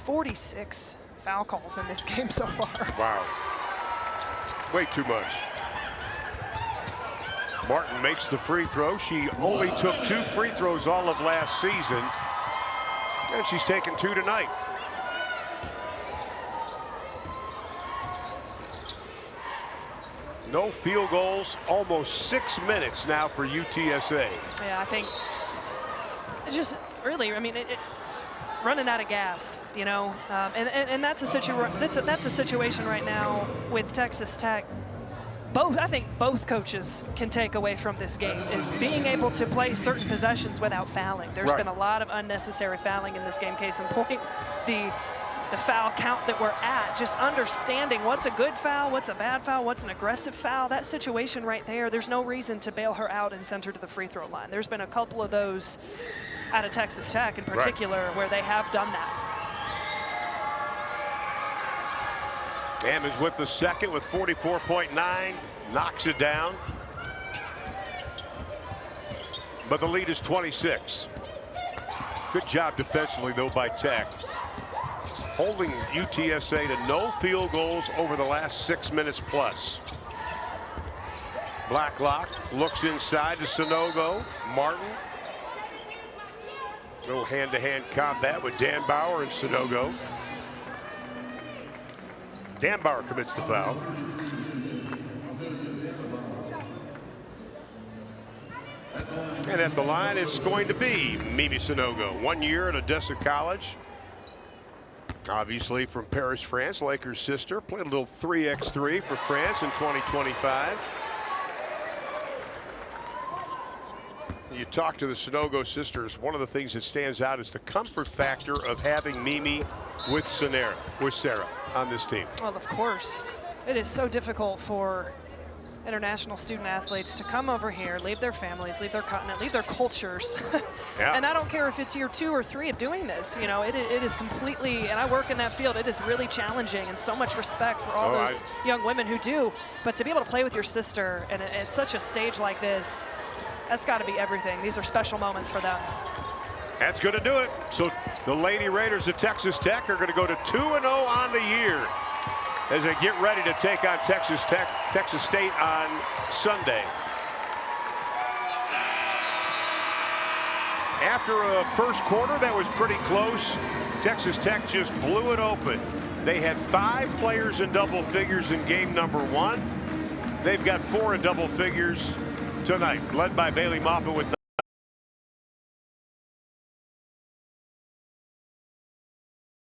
46 foul calls in this game so far. Wow. Way too much. Martin makes the free throw. She only took 2 free throws all of last season, and she's taken 2 tonight. No field goals, almost 6 minutes now for UTSA. Yeah, I think it just really, I mean, running out of gas, you know, and that's a situation right now with Texas Tech. I think both coaches can take away from this game is being able to play certain possessions without fouling. There's been a lot of unnecessary fouling in this game. Case in point, the foul count that we're at, just understanding what's a good foul, what's a bad foul, what's an aggressive foul. That situation right there, there's no reason to bail her out and send her to the free throw line. There's been a couple of those out of Texas Tech in particular where they have done that. Hammons with the second with 44.9, knocks it down. But the lead is 26. Good job defensively though by Tech, holding UTSA to no field goals over the last 6 minutes plus. Blacklock looks inside to Sanogo. Martin. Little hand-to-hand combat with Dan Bauer and Sanogo. Dan Bauer commits the foul. And at the line, it's going to be Mimi Sanogo. 1 year at Odessa College. Obviously from Paris, France, Lakers' sister. Played a little 3x3 for France in 2025. You talk to the Sanogo sisters, one of the things that stands out is the comfort factor of having Mimi with Sarah on this team. Well, of course. It is so difficult for international student athletes to come over here, leave their families, leave their continent, leave their cultures. And I don't care if it's year 2 or 3 of doing this. You know, it is completely, and I work in that field, it is really challenging, and so much respect for all those young women who do. But to be able to play with your sister and at such a stage like this, that's got to be everything. These are special moments for them. That's going to do it. So the Lady Raiders of Texas Tech are going to go to 2-0 on the year as they get ready to take on Texas State on Sunday. After a first quarter that was pretty close, Texas Tech just blew it open. They had 5 players in double figures in game number 1. They've got 4 in double figures tonight, led by Bailey Moffitt with